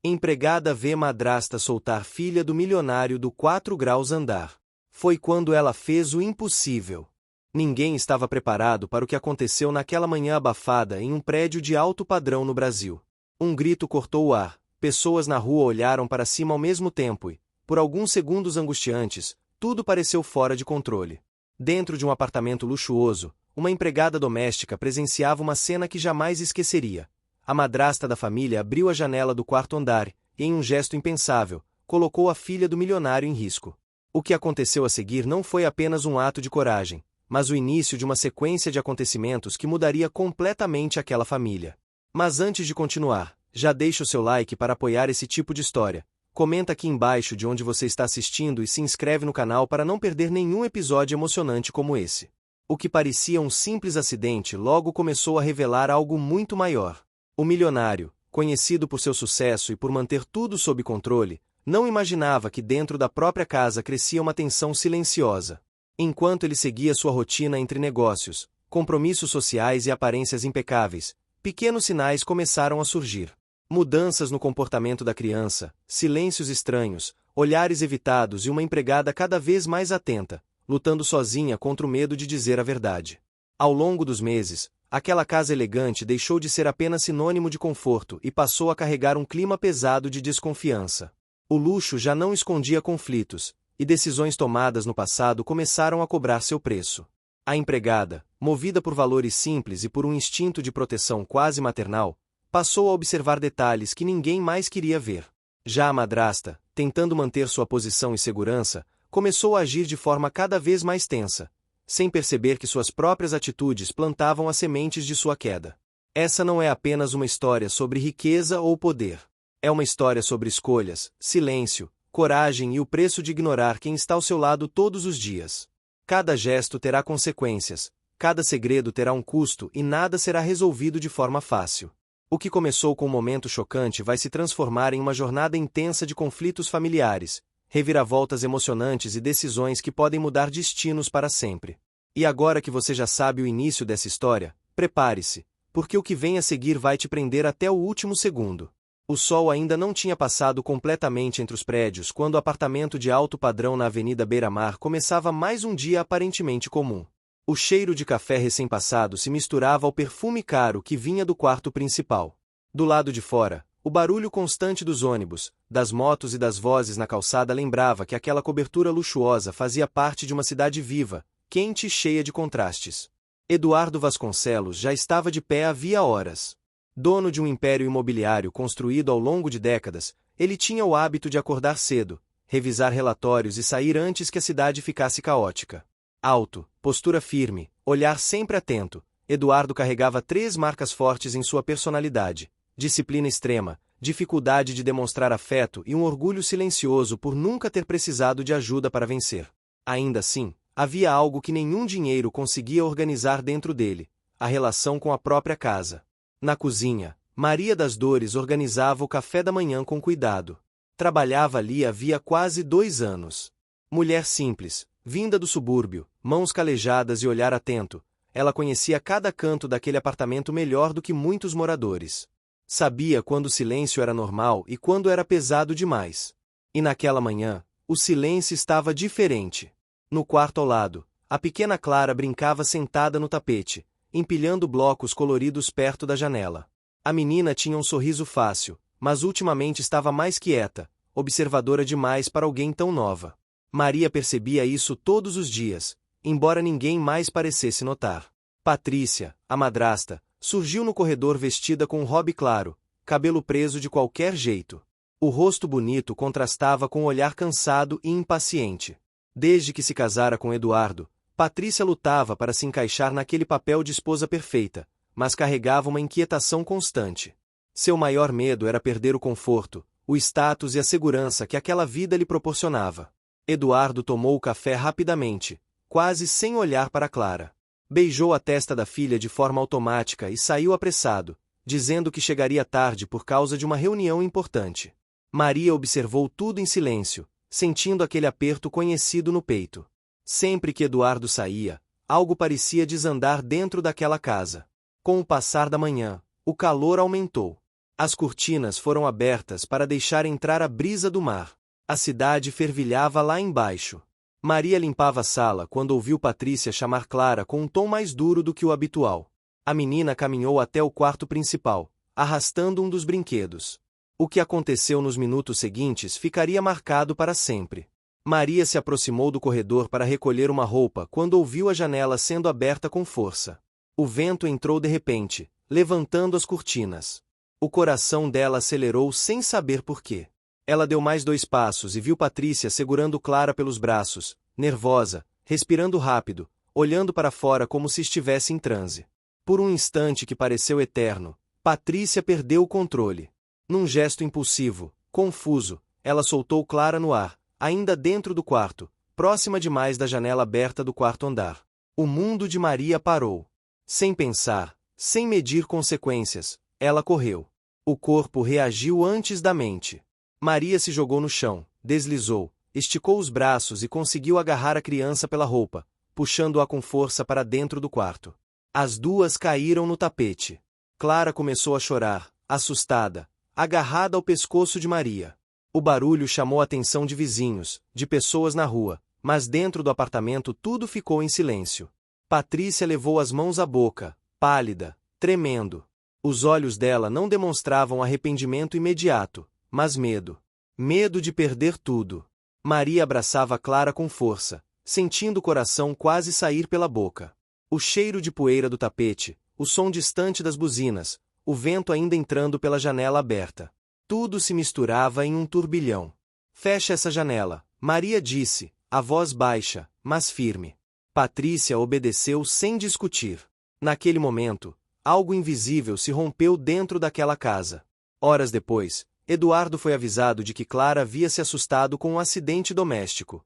Empregada vê madrasta soltar filha do milionário do 4 graus andar. Foi quando ela fez o impossível. Ninguém estava preparado para o que aconteceu naquela manhã abafada em um prédio de alto padrão no Brasil. Um grito cortou o ar, pessoas na rua olharam para cima ao mesmo tempo e, por alguns segundos angustiantes, tudo pareceu fora de controle. Dentro de um apartamento luxuoso, uma empregada doméstica presenciava uma cena que jamais esqueceria. A madrasta da família abriu a janela do quarto andar e, em um gesto impensável, colocou a filha do milionário em risco. O que aconteceu a seguir não foi apenas um ato de coragem, mas o início de uma sequência de acontecimentos que mudaria completamente aquela família. Mas antes de continuar, já deixa o seu like para apoiar esse tipo de história. Comenta aqui embaixo de onde você está assistindo e se inscreve no canal para não perder nenhum episódio emocionante como esse. O que parecia um simples acidente logo começou a revelar algo muito maior. O milionário, conhecido por seu sucesso e por manter tudo sob controle, não imaginava que dentro da própria casa crescia uma tensão silenciosa. Enquanto ele seguia sua rotina entre negócios, compromissos sociais e aparências impecáveis, pequenos sinais começaram a surgir. Mudanças no comportamento da criança, silêncios estranhos, olhares evitados e uma empregada cada vez mais atenta, lutando sozinha contra o medo de dizer a verdade. Ao longo dos meses, aquela casa elegante deixou de ser apenas sinônimo de conforto e passou a carregar um clima pesado de desconfiança. O luxo já não escondia conflitos, e decisões tomadas no passado começaram a cobrar seu preço. A empregada, movida por valores simples e por um instinto de proteção quase maternal, passou a observar detalhes que ninguém mais queria ver. Já a madrasta, tentando manter sua posição e segurança, começou a agir de forma cada vez mais tensa, sem perceber que suas próprias atitudes plantavam as sementes de sua queda. Essa não é apenas uma história sobre riqueza ou poder. É uma história sobre escolhas, silêncio, coragem e o preço de ignorar quem está ao seu lado todos os dias. Cada gesto terá consequências, cada segredo terá um custo e nada será resolvido de forma fácil. O que começou com um momento chocante vai se transformar em uma jornada intensa de conflitos familiares, reviravoltas emocionantes e decisões que podem mudar destinos para sempre. E agora que você já sabe o início dessa história, prepare-se, porque o que vem a seguir vai te prender até o último segundo. O sol ainda não tinha passado completamente entre os prédios quando o apartamento de alto padrão na Avenida Beira-Mar começava mais um dia aparentemente comum. O cheiro de café recém-passado se misturava ao perfume caro que vinha do quarto principal. Do lado de fora, o barulho constante dos ônibus, das motos e das vozes na calçada lembrava que aquela cobertura luxuosa fazia parte de uma cidade viva, quente e cheia de contrastes. Eduardo Vasconcelos já estava de pé havia horas. Dono de um império imobiliário construído ao longo de décadas, ele tinha o hábito de acordar cedo, revisar relatórios e sair antes que a cidade ficasse caótica. Alto, postura firme, olhar sempre atento, Eduardo carregava 3 marcas fortes em sua personalidade: disciplina extrema, dificuldade de demonstrar afeto e um orgulho silencioso por nunca ter precisado de ajuda para vencer. Ainda assim, havia algo que nenhum dinheiro conseguia organizar dentro dele: a relação com a própria casa. Na cozinha, Maria das Dores organizava o café da manhã com cuidado. Trabalhava ali havia quase 2 anos. Mulher simples, vinda do subúrbio, mãos calejadas e olhar atento, ela conhecia cada canto daquele apartamento melhor do que muitos moradores. Sabia quando o silêncio era normal e quando era pesado demais. E naquela manhã, o silêncio estava diferente. No quarto ao lado, a pequena Clara brincava sentada no tapete, empilhando blocos coloridos perto da janela. A menina tinha um sorriso fácil, mas ultimamente estava mais quieta, observadora demais para alguém tão nova. Maria percebia isso todos os dias, embora ninguém mais parecesse notar. Patrícia, a madrasta, surgiu no corredor vestida com um robe claro, cabelo preso de qualquer jeito. O rosto bonito contrastava com o olhar cansado e impaciente. Desde que se casara com Eduardo, Patrícia lutava para se encaixar naquele papel de esposa perfeita, mas carregava uma inquietação constante. Seu maior medo era perder o conforto, o status e a segurança que aquela vida lhe proporcionava. Eduardo tomou o café rapidamente, quase sem olhar para Clara. Beijou a testa da filha de forma automática e saiu apressado, dizendo que chegaria tarde por causa de uma reunião importante. Maria observou tudo em silêncio, sentindo aquele aperto conhecido no peito. Sempre que Eduardo saía, algo parecia desandar dentro daquela casa. Com o passar da manhã, o calor aumentou. As cortinas foram abertas para deixar entrar a brisa do mar. A cidade fervilhava lá embaixo. Maria limpava a sala quando ouviu Patrícia chamar Clara com um tom mais duro do que o habitual. A menina caminhou até o quarto principal, arrastando um dos brinquedos. O que aconteceu nos minutos seguintes ficaria marcado para sempre. Maria se aproximou do corredor para recolher uma roupa quando ouviu a janela sendo aberta com força. O vento entrou de repente, levantando as cortinas. O coração dela acelerou sem saber por quê. Ela deu mais 2 passos e viu Patrícia segurando Clara pelos braços, nervosa, respirando rápido, olhando para fora como se estivesse em transe. Por um instante que pareceu eterno, Patrícia perdeu o controle. Num gesto impulsivo, confuso, ela soltou Clara no ar, ainda dentro do quarto, próxima demais da janela aberta do quarto andar. O mundo de Maria parou. Sem pensar, sem medir consequências, ela correu. O corpo reagiu antes da mente. Maria se jogou no chão, deslizou, esticou os braços e conseguiu agarrar a criança pela roupa, puxando-a com força para dentro do quarto. As duas caíram no tapete. Clara começou a chorar, assustada, agarrada ao pescoço de Maria. O barulho chamou a atenção de vizinhos, de pessoas na rua, mas dentro do apartamento tudo ficou em silêncio. Patrícia levou as mãos à boca, pálida, tremendo. Os olhos dela não demonstravam arrependimento imediato, mas medo. Medo de perder tudo. Maria abraçava Clara com força, sentindo o coração quase sair pela boca. O cheiro de poeira do tapete, o som distante das buzinas, o vento ainda entrando pela janela aberta. Tudo se misturava em um turbilhão. Fecha essa janela, Maria disse, a voz baixa, mas firme. Patrícia obedeceu sem discutir. Naquele momento, algo invisível se rompeu dentro daquela casa. Horas depois, Eduardo foi avisado de que Clara havia se assustado com um acidente doméstico.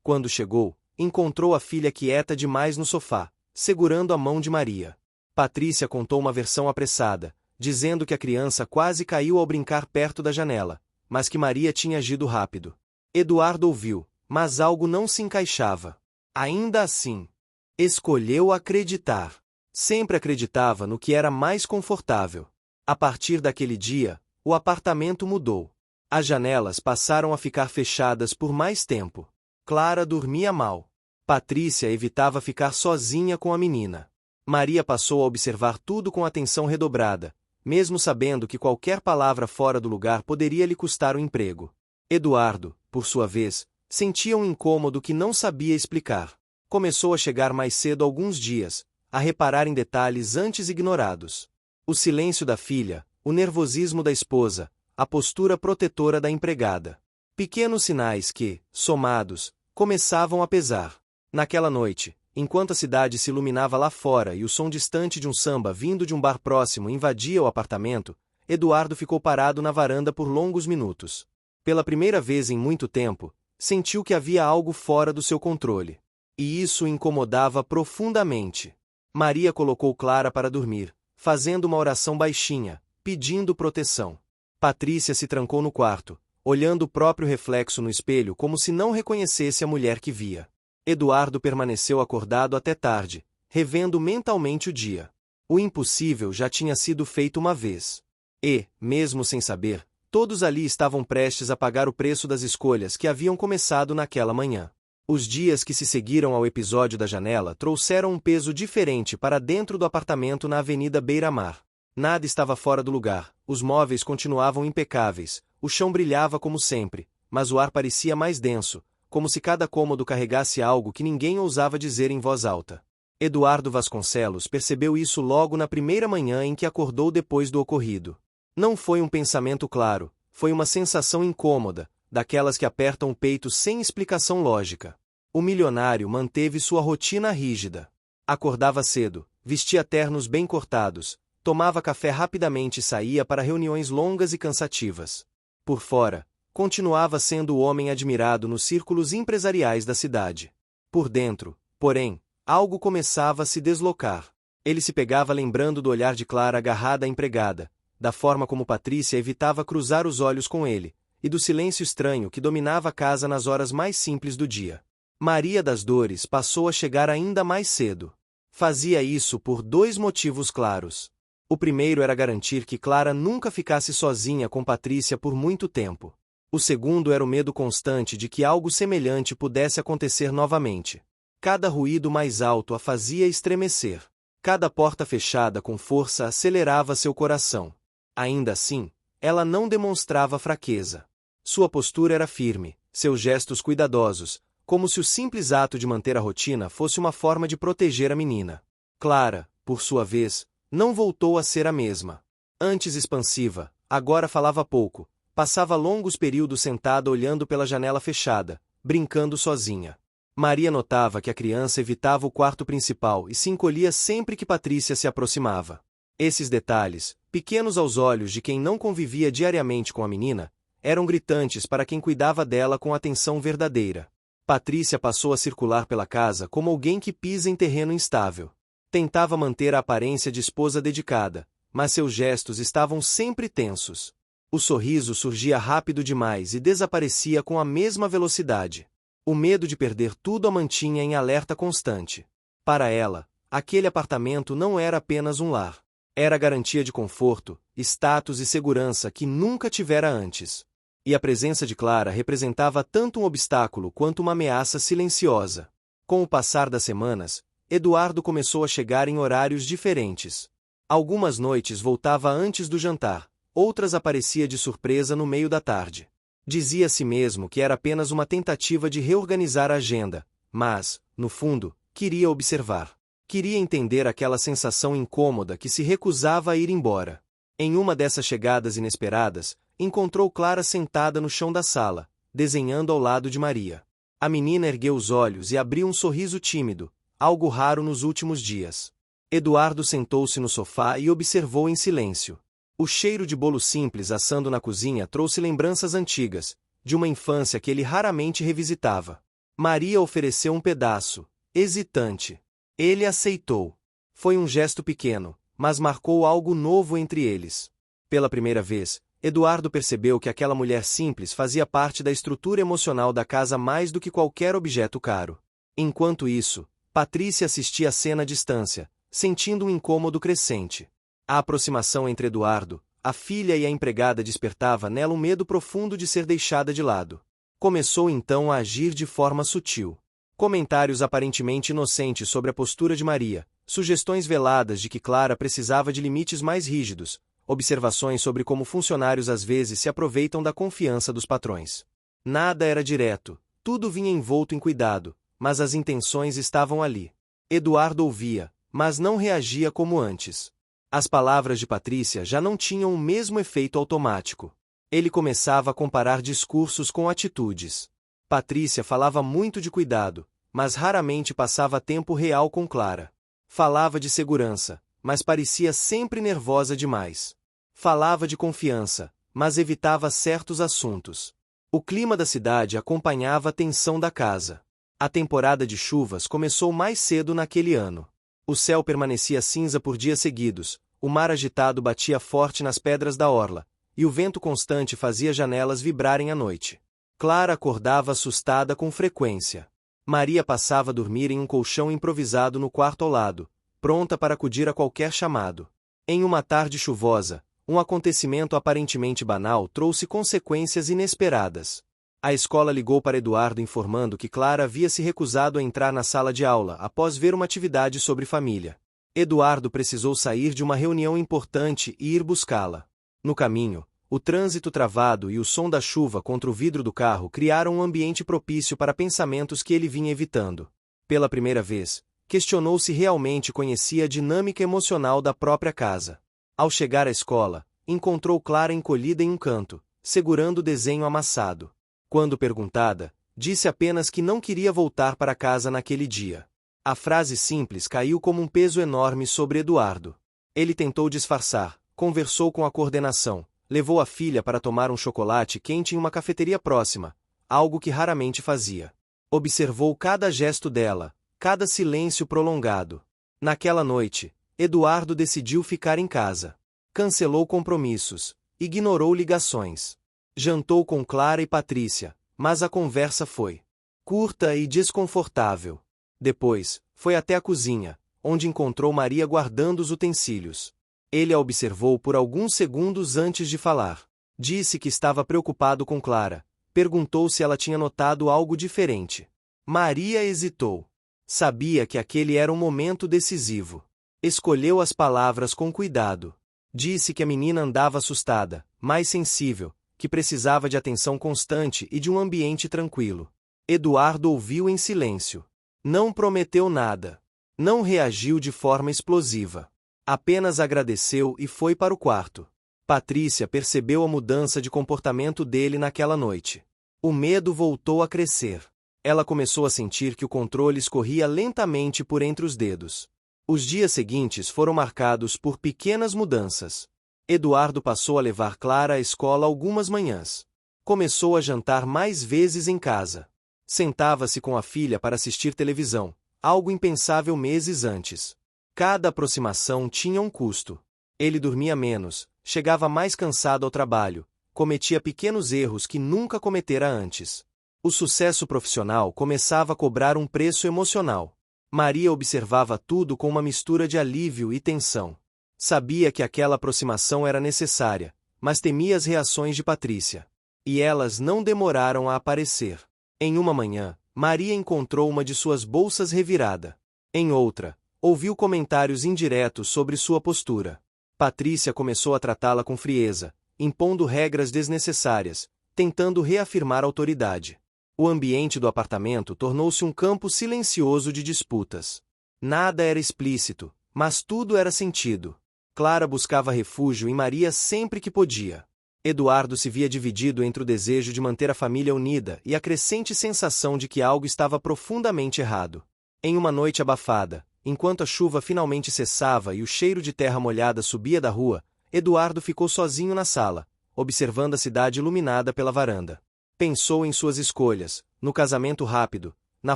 Quando chegou, encontrou a filha quieta demais no sofá, segurando a mão de Maria. Patrícia contou uma versão apressada, dizendo que a criança quase caiu ao brincar perto da janela, mas que Maria tinha agido rápido. Eduardo ouviu, mas algo não se encaixava. Ainda assim, escolheu acreditar. Sempre acreditava no que era mais confortável. A partir daquele dia, o apartamento mudou. As janelas passaram a ficar fechadas por mais tempo. Clara dormia mal. Patrícia evitava ficar sozinha com a menina. Maria passou a observar tudo com atenção redobrada, mesmo sabendo que qualquer palavra fora do lugar poderia lhe custar o emprego. Eduardo, por sua vez, sentia um incômodo que não sabia explicar. Começou a chegar mais cedo alguns dias, a reparar em detalhes antes ignorados. O silêncio da filha, o nervosismo da esposa, a postura protetora da empregada. Pequenos sinais que, somados, começavam a pesar. Naquela noite, enquanto a cidade se iluminava lá fora e o som distante de um samba vindo de um bar próximo invadia o apartamento, Eduardo ficou parado na varanda por longos minutos. Pela primeira vez em muito tempo, sentiu que havia algo fora do seu controle. E isso o incomodava profundamente. Maria colocou Clara para dormir, fazendo uma oração baixinha, pedindo proteção. Patrícia se trancou no quarto, olhando o próprio reflexo no espelho como se não reconhecesse a mulher que via. Eduardo permaneceu acordado até tarde, revendo mentalmente o dia. O impossível já tinha sido feito uma vez. E, mesmo sem saber, todos ali estavam prestes a pagar o preço das escolhas que haviam começado naquela manhã. Os dias que se seguiram ao episódio da janela trouxeram um peso diferente para dentro do apartamento na Avenida Beira-Mar. Nada estava fora do lugar, os móveis continuavam impecáveis, o chão brilhava como sempre, mas o ar parecia mais denso, como se cada cômodo carregasse algo que ninguém ousava dizer em voz alta. Eduardo Vasconcelos percebeu isso logo na primeira manhã em que acordou depois do ocorrido. Não foi um pensamento claro, foi uma sensação incômoda, daquelas que apertam o peito sem explicação lógica. O milionário manteve sua rotina rígida. Acordava cedo, vestia ternos bem cortados, tomava café rapidamente e saía para reuniões longas e cansativas. Por fora, continuava sendo o homem admirado nos círculos empresariais da cidade. Por dentro, porém, algo começava a se deslocar. Ele se pegava lembrando do olhar de Clara agarrada à empregada, da forma como Patrícia evitava cruzar os olhos com ele, e do silêncio estranho que dominava a casa nas horas mais simples do dia. Maria das Dores passou a chegar ainda mais cedo. Fazia isso por 2 motivos claros. O primeiro era garantir que Clara nunca ficasse sozinha com Patrícia por muito tempo. O segundo era o medo constante de que algo semelhante pudesse acontecer novamente. Cada ruído mais alto a fazia estremecer. Cada porta fechada com força acelerava seu coração. Ainda assim, ela não demonstrava fraqueza. Sua postura era firme, seus gestos cuidadosos, como se o simples ato de manter a rotina fosse uma forma de proteger a menina. Clara, por sua vez, não voltou a ser a mesma. Antes expansiva, agora falava pouco, passava longos períodos sentada olhando pela janela fechada, brincando sozinha. Maria notava que a criança evitava o quarto principal e se encolhia sempre que Patrícia se aproximava. Esses detalhes, pequenos aos olhos de quem não convivia diariamente com a menina, eram gritantes para quem cuidava dela com atenção verdadeira. Patrícia passou a circular pela casa como alguém que pisa em terreno instável. Tentava manter a aparência de esposa dedicada, mas seus gestos estavam sempre tensos. O sorriso surgia rápido demais e desaparecia com a mesma velocidade. O medo de perder tudo a mantinha em alerta constante. Para ela, aquele apartamento não era apenas um lar. Era garantia de conforto, status e segurança que nunca tivera antes. E a presença de Clara representava tanto um obstáculo quanto uma ameaça silenciosa. Com o passar das semanas, Eduardo começou a chegar em horários diferentes. Algumas noites voltava antes do jantar, outras aparecia de surpresa no meio da tarde. Dizia a si mesmo que era apenas uma tentativa de reorganizar a agenda, mas, no fundo, queria observar. Queria entender aquela sensação incômoda que se recusava a ir embora. Em uma dessas chegadas inesperadas, encontrou Clara sentada no chão da sala, desenhando ao lado de Maria. A menina ergueu os olhos e abriu um sorriso tímido, algo raro nos últimos dias. Eduardo sentou-se no sofá e observou em silêncio. O cheiro de bolo simples assando na cozinha trouxe lembranças antigas, de uma infância que ele raramente revisitava. Maria ofereceu um pedaço, hesitante. Ele aceitou. Foi um gesto pequeno, mas marcou algo novo entre eles. Pela primeira vez, Eduardo percebeu que aquela mulher simples fazia parte da estrutura emocional da casa mais do que qualquer objeto caro. Enquanto isso, Patrícia assistia a cena à distância, sentindo um incômodo crescente. A aproximação entre Eduardo, a filha e a empregada despertava nela um medo profundo de ser deixada de lado. Começou então a agir de forma sutil. Comentários aparentemente inocentes sobre a postura de Maria, sugestões veladas de que Clara precisava de limites mais rígidos, observações sobre como funcionários às vezes se aproveitam da confiança dos patrões. Nada era direto, tudo vinha envolto em cuidado, mas as intenções estavam ali. Eduardo ouvia, mas não reagia como antes. As palavras de Patrícia já não tinham o mesmo efeito automático. Ele começava a comparar discursos com atitudes. Patrícia falava muito de cuidado, mas raramente passava tempo real com Clara. Falava de segurança, mas parecia sempre nervosa demais. Falava de confiança, mas evitava certos assuntos. O clima da cidade acompanhava a tensão da casa. A temporada de chuvas começou mais cedo naquele ano. O céu permanecia cinza por dias seguidos, o mar agitado batia forte nas pedras da orla, e o vento constante fazia janelas vibrarem à noite. Clara acordava assustada com frequência. Maria passava a dormir em um colchão improvisado no quarto ao lado, pronta para acudir a qualquer chamado. Em uma tarde chuvosa, um acontecimento aparentemente banal trouxe consequências inesperadas. A escola ligou para Eduardo informando que Clara havia se recusado a entrar na sala de aula após ver uma atividade sobre família. Eduardo precisou sair de uma reunião importante e ir buscá-la. No caminho, o trânsito travado e o som da chuva contra o vidro do carro criaram um ambiente propício para pensamentos que ele vinha evitando. Pela primeira vez, questionou se realmente conhecia a dinâmica emocional da própria casa. Ao chegar à escola, encontrou Clara encolhida em um canto, segurando o desenho amassado. Quando perguntada, disse apenas que não queria voltar para casa naquele dia. A frase simples caiu como um peso enorme sobre Eduardo. Ele tentou disfarçar, conversou com a coordenação, levou a filha para tomar um chocolate quente em uma cafeteria próxima, algo que raramente fazia. Observou cada gesto dela, cada silêncio prolongado. Naquela noite, Eduardo decidiu ficar em casa. Cancelou compromissos, ignorou ligações. Jantou com Clara e Patrícia, mas a conversa foi curta e desconfortável. Depois, foi até a cozinha, onde encontrou Maria guardando os utensílios. Ele a observou por alguns segundos antes de falar. Disse que estava preocupado com Clara. Perguntou se ela tinha notado algo diferente. Maria hesitou. Sabia que aquele era um momento decisivo. Escolheu as palavras com cuidado. Disse que a menina andava assustada, mais sensível, que precisava de atenção constante e de um ambiente tranquilo. Eduardo ouviu em silêncio. Não prometeu nada. Não reagiu de forma explosiva. Apenas agradeceu e foi para o quarto. Patrícia percebeu a mudança de comportamento dele naquela noite. O medo voltou a crescer. Ela começou a sentir que o controle escorria lentamente por entre os dedos. Os dias seguintes foram marcados por pequenas mudanças. Eduardo passou a levar Clara à escola algumas manhãs. Começou a jantar mais vezes em casa. Sentava-se com a filha para assistir televisão, algo impensável meses antes. Cada aproximação tinha um custo. Ele dormia menos, chegava mais cansado ao trabalho, cometia pequenos erros que nunca cometera antes. O sucesso profissional começava a cobrar um preço emocional. Maria observava tudo com uma mistura de alívio e tensão. Sabia que aquela aproximação era necessária, mas temia as reações de Patrícia. E elas não demoraram a aparecer. Em uma manhã, Maria encontrou uma de suas bolsas revirada. Em outra, ouviu comentários indiretos sobre sua postura. Patrícia começou a tratá-la com frieza, impondo regras desnecessárias, tentando reafirmar autoridade. O ambiente do apartamento tornou-se um campo silencioso de disputas. Nada era explícito, mas tudo era sentido. Clara buscava refúgio em Maria sempre que podia. Eduardo se via dividido entre o desejo de manter a família unida e a crescente sensação de que algo estava profundamente errado. Em uma noite abafada, enquanto a chuva finalmente cessava e o cheiro de terra molhada subia da rua, Eduardo ficou sozinho na sala, observando a cidade iluminada pela varanda. Pensou em suas escolhas, no casamento rápido, na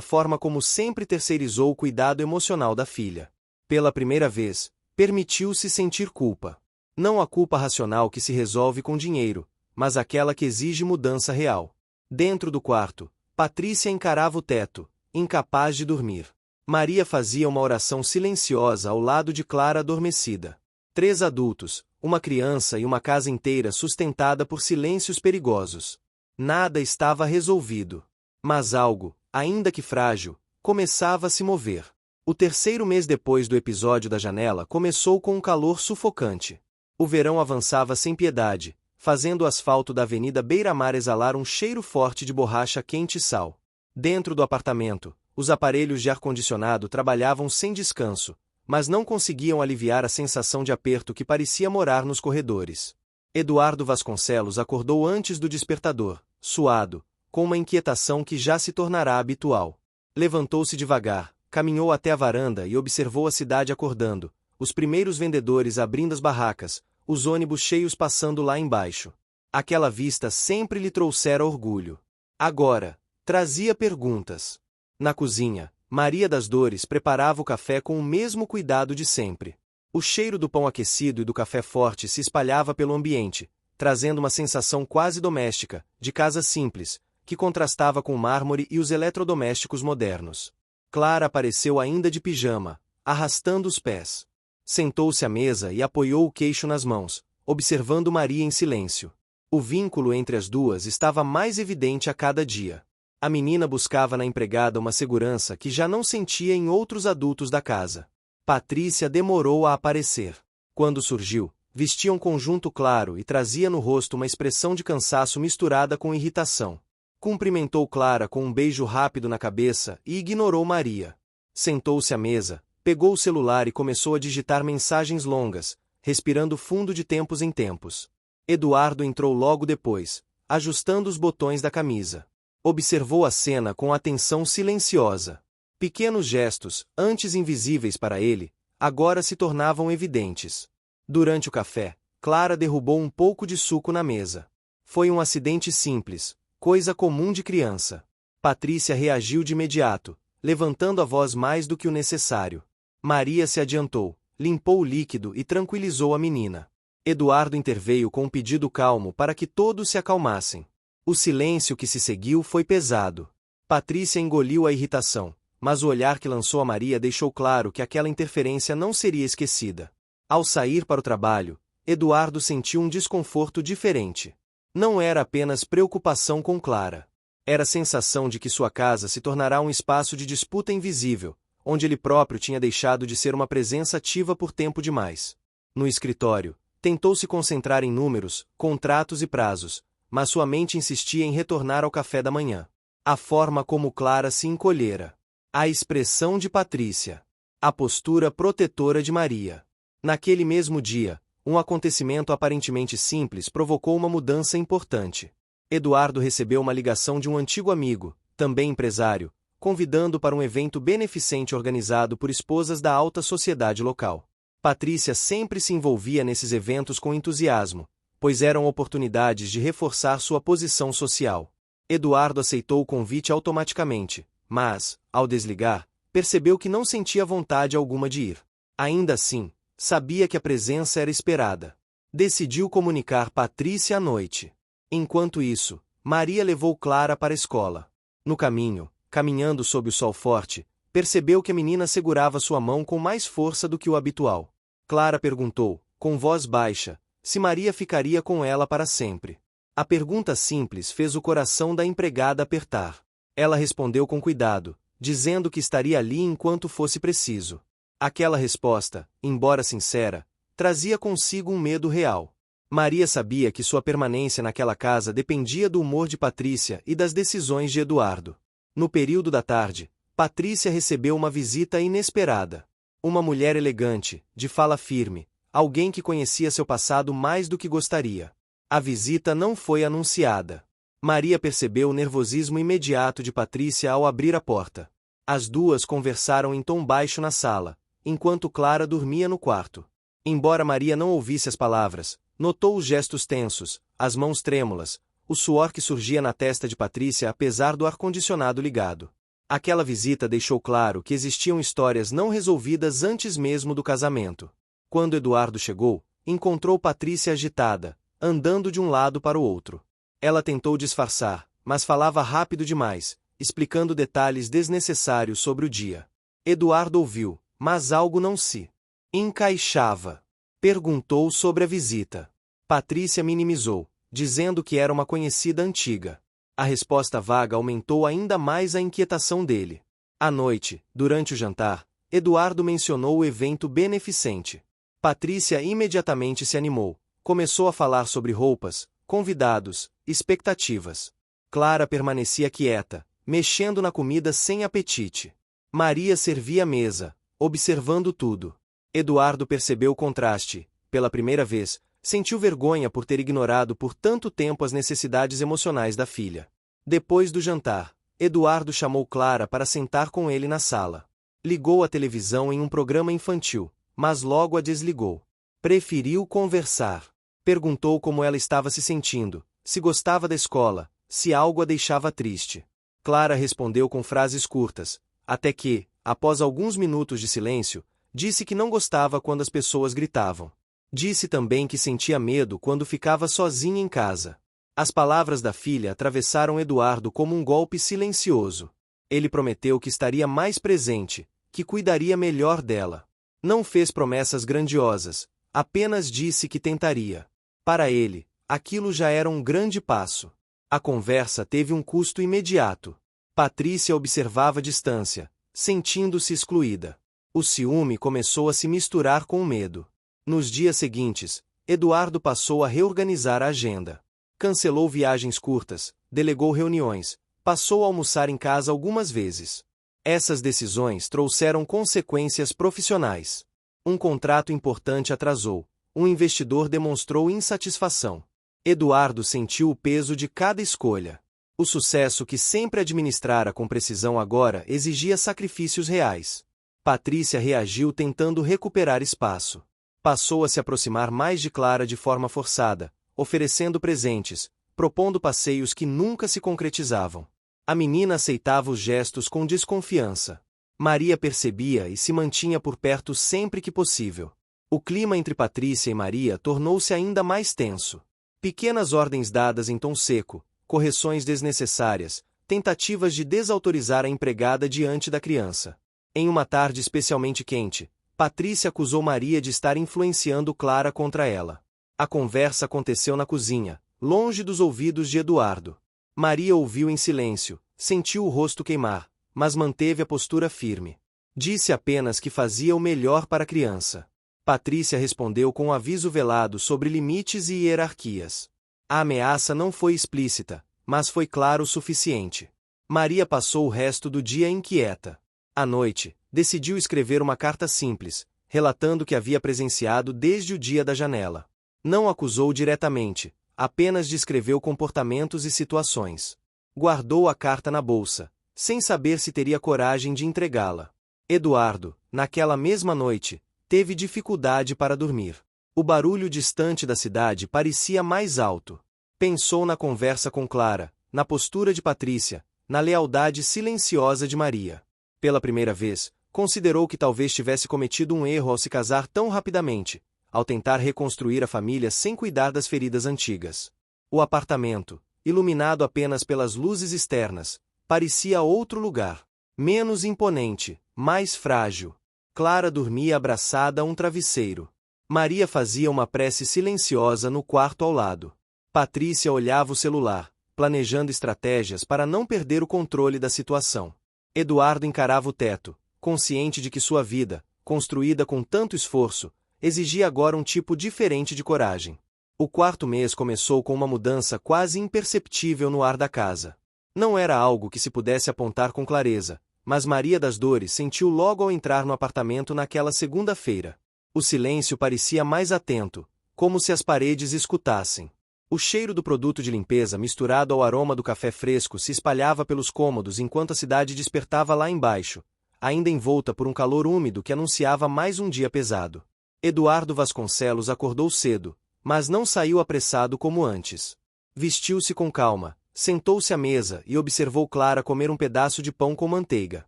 forma como sempre terceirizou o cuidado emocional da filha. Pela primeira vez, permitiu-se sentir culpa. Não a culpa racional que se resolve com dinheiro, mas aquela que exige mudança real. Dentro do quarto, Patrícia encarava o teto, incapaz de dormir. Maria fazia uma oração silenciosa ao lado de Clara adormecida. 3 adultos, uma criança e uma casa inteira sustentada por silêncios perigosos. Nada estava resolvido. Mas algo, ainda que frágil, começava a se mover. O terceiro mês depois do episódio da janela começou com um calor sufocante. O verão avançava sem piedade, fazendo o asfalto da Avenida Beira-Mar exalar um cheiro forte de borracha quente e sal. Dentro do apartamento, os aparelhos de ar-condicionado trabalhavam sem descanso, mas não conseguiam aliviar a sensação de aperto que parecia morar nos corredores. Eduardo Vasconcelos acordou antes do despertador, suado, com uma inquietação que já se tornará habitual. Levantou-se devagar, caminhou até a varanda e observou a cidade acordando, os primeiros vendedores abrindo as barracas, os ônibus cheios passando lá embaixo. Aquela vista sempre lhe trouxera orgulho. Agora, trazia perguntas. Na cozinha, Maria das Dores preparava o café com o mesmo cuidado de sempre. O cheiro do pão aquecido e do café forte se espalhava pelo ambiente, trazendo uma sensação quase doméstica, de casa simples, que contrastava com o mármore e os eletrodomésticos modernos. Clara apareceu ainda de pijama, arrastando os pés. Sentou-se à mesa e apoiou o queixo nas mãos, observando Maria em silêncio. O vínculo entre as duas estava mais evidente a cada dia. A menina buscava na empregada uma segurança que já não sentia em outros adultos da casa. Patrícia demorou a aparecer. Quando surgiu, vestia um conjunto claro e trazia no rosto uma expressão de cansaço misturada com irritação. Cumprimentou Clara com um beijo rápido na cabeça e ignorou Maria. Sentou-se à mesa, pegou o celular e começou a digitar mensagens longas, respirando fundo de tempos em tempos. Eduardo entrou logo depois, ajustando os botões da camisa. Observou a cena com atenção silenciosa. Pequenos gestos, antes invisíveis para ele, agora se tornavam evidentes. Durante o café, Clara derrubou um pouco de suco na mesa. Foi um acidente simples, coisa comum de criança. Patrícia reagiu de imediato, levantando a voz mais do que o necessário. Maria se adiantou, limpou o líquido e tranquilizou a menina. Eduardo interveio com um pedido calmo para que todos se acalmassem. O silêncio que se seguiu foi pesado. Patrícia engoliu a irritação, mas o olhar que lançou a Maria deixou claro que aquela interferência não seria esquecida. Ao sair para o trabalho, Eduardo sentiu um desconforto diferente. Não era apenas preocupação com Clara. Era a sensação de que sua casa se tornará um espaço de disputa invisível, onde ele próprio tinha deixado de ser uma presença ativa por tempo demais. No escritório, tentou se concentrar em números, contratos e prazos, mas sua mente insistia em retornar ao café da manhã. A forma como Clara se encolhera. A expressão de Patrícia. A postura protetora de Maria. Naquele mesmo dia, um acontecimento aparentemente simples provocou uma mudança importante. Eduardo recebeu uma ligação de um antigo amigo, também empresário, convidando para um evento beneficente organizado por esposas da alta sociedade local. Patrícia sempre se envolvia nesses eventos com entusiasmo, pois eram oportunidades de reforçar sua posição social. Eduardo aceitou o convite automaticamente, mas, ao desligar, percebeu que não sentia vontade alguma de ir. Ainda assim, sabia que a presença era esperada. Decidiu comunicar Patrícia à noite. Enquanto isso, Maria levou Clara para a escola. No caminho, caminhando sob o sol forte, percebeu que a menina segurava sua mão com mais força do que o habitual. Clara perguntou, com voz baixa, se Maria ficaria com ela para sempre. A pergunta simples fez o coração da empregada apertar. Ela respondeu com cuidado, dizendo que estaria ali enquanto fosse preciso. Aquela resposta, embora sincera, trazia consigo um medo real. Maria sabia que sua permanência naquela casa dependia do humor de Patrícia e das decisões de Eduardo. No período da tarde, Patrícia recebeu uma visita inesperada. Uma mulher elegante, de fala firme, alguém que conhecia seu passado mais do que gostaria. A visita não foi anunciada. Maria percebeu o nervosismo imediato de Patrícia ao abrir a porta. As duas conversaram em tom baixo na sala, enquanto Clara dormia no quarto. Embora Maria não ouvisse as palavras, notou os gestos tensos, as mãos trêmulas, o suor que surgia na testa de Patrícia apesar do ar-condicionado ligado. Aquela visita deixou claro que existiam histórias não resolvidas antes mesmo do casamento. Quando Eduardo chegou, encontrou Patrícia agitada, andando de um lado para o outro. Ela tentou disfarçar, mas falava rápido demais, explicando detalhes desnecessários sobre o dia. Eduardo ouviu, mas algo não se encaixava. Perguntou sobre a visita. Patrícia minimizou, dizendo que era uma conhecida antiga. A resposta vaga aumentou ainda mais a inquietação dele. À noite, durante o jantar, Eduardo mencionou o evento beneficente. Patrícia imediatamente se animou. Começou a falar sobre roupas, convidados, expectativas. Clara permanecia quieta, mexendo na comida sem apetite. Maria servia a mesa, observando tudo. Eduardo percebeu o contraste. Pela primeira vez, sentiu vergonha por ter ignorado por tanto tempo as necessidades emocionais da filha. Depois do jantar, Eduardo chamou Clara para sentar com ele na sala. Ligou a televisão em um programa infantil, mas logo a desligou. Preferiu conversar. Perguntou como ela estava se sentindo, se gostava da escola, se algo a deixava triste. Clara respondeu com frases curtas, até que, após alguns minutos de silêncio, disse que não gostava quando as pessoas gritavam. Disse também que sentia medo quando ficava sozinha em casa. As palavras da filha atravessaram Eduardo como um golpe silencioso. Ele prometeu que estaria mais presente, que cuidaria melhor dela. Não fez promessas grandiosas, apenas disse que tentaria. Para ele, aquilo já era um grande passo. A conversa teve um custo imediato. Patrícia observava a distância, sentindo-se excluída. O ciúme começou a se misturar com o medo. Nos dias seguintes, Eduardo passou a reorganizar a agenda. Cancelou viagens curtas, delegou reuniões, passou a almoçar em casa algumas vezes. Essas decisões trouxeram consequências profissionais. Um contrato importante atrasou. Um investidor demonstrou insatisfação. Eduardo sentiu o peso de cada escolha. O sucesso que sempre administrara com precisão agora exigia sacrifícios reais. Patrícia reagiu tentando recuperar espaço. Passou a se aproximar mais de Clara de forma forçada, oferecendo presentes, propondo passeios que nunca se concretizavam. A menina aceitava os gestos com desconfiança. Maria percebia e se mantinha por perto sempre que possível. O clima entre Patrícia e Maria tornou-se ainda mais tenso. Pequenas ordens dadas em tom seco, correções desnecessárias, tentativas de desautorizar a empregada diante da criança. Em uma tarde especialmente quente, Patrícia acusou Maria de estar influenciando Clara contra ela. A conversa aconteceu na cozinha, longe dos ouvidos de Eduardo. Maria ouviu em silêncio, sentiu o rosto queimar, mas manteve a postura firme. Disse apenas que fazia o melhor para a criança. Patrícia respondeu com um aviso velado sobre limites e hierarquias. A ameaça não foi explícita, mas foi claro o suficiente. Maria passou o resto do dia inquieta. À noite, decidiu escrever uma carta simples, relatando o que havia presenciado desde o dia da janela. Não acusou diretamente, apenas descreveu comportamentos e situações. Guardou a carta na bolsa, sem saber se teria coragem de entregá-la. Eduardo, naquela mesma noite, teve dificuldade para dormir. O barulho distante da cidade parecia mais alto. Pensou na conversa com Clara, na postura de Patrícia, na lealdade silenciosa de Maria. Pela primeira vez, considerou que talvez tivesse cometido um erro ao se casar tão rapidamente, ao tentar reconstruir a família sem cuidar das feridas antigas. O apartamento, iluminado apenas pelas luzes externas, parecia outro lugar. Menos imponente, mais frágil. Clara dormia abraçada a um travesseiro. Maria fazia uma prece silenciosa no quarto ao lado. Patrícia olhava o celular, planejando estratégias para não perder o controle da situação. Eduardo encarava o teto, consciente de que sua vida, construída com tanto esforço, exigia agora um tipo diferente de coragem. O quarto mês começou com uma mudança quase imperceptível no ar da casa. Não era algo que se pudesse apontar com clareza, mas Maria das Dores sentiu logo ao entrar no apartamento naquela segunda-feira. O silêncio parecia mais atento, como se as paredes escutassem. O cheiro do produto de limpeza misturado ao aroma do café fresco se espalhava pelos cômodos enquanto a cidade despertava lá embaixo, ainda envolta por um calor úmido que anunciava mais um dia pesado. Eduardo Vasconcelos acordou cedo, mas não saiu apressado como antes. Vestiu-se com calma, sentou-se à mesa e observou Clara comer um pedaço de pão com manteiga.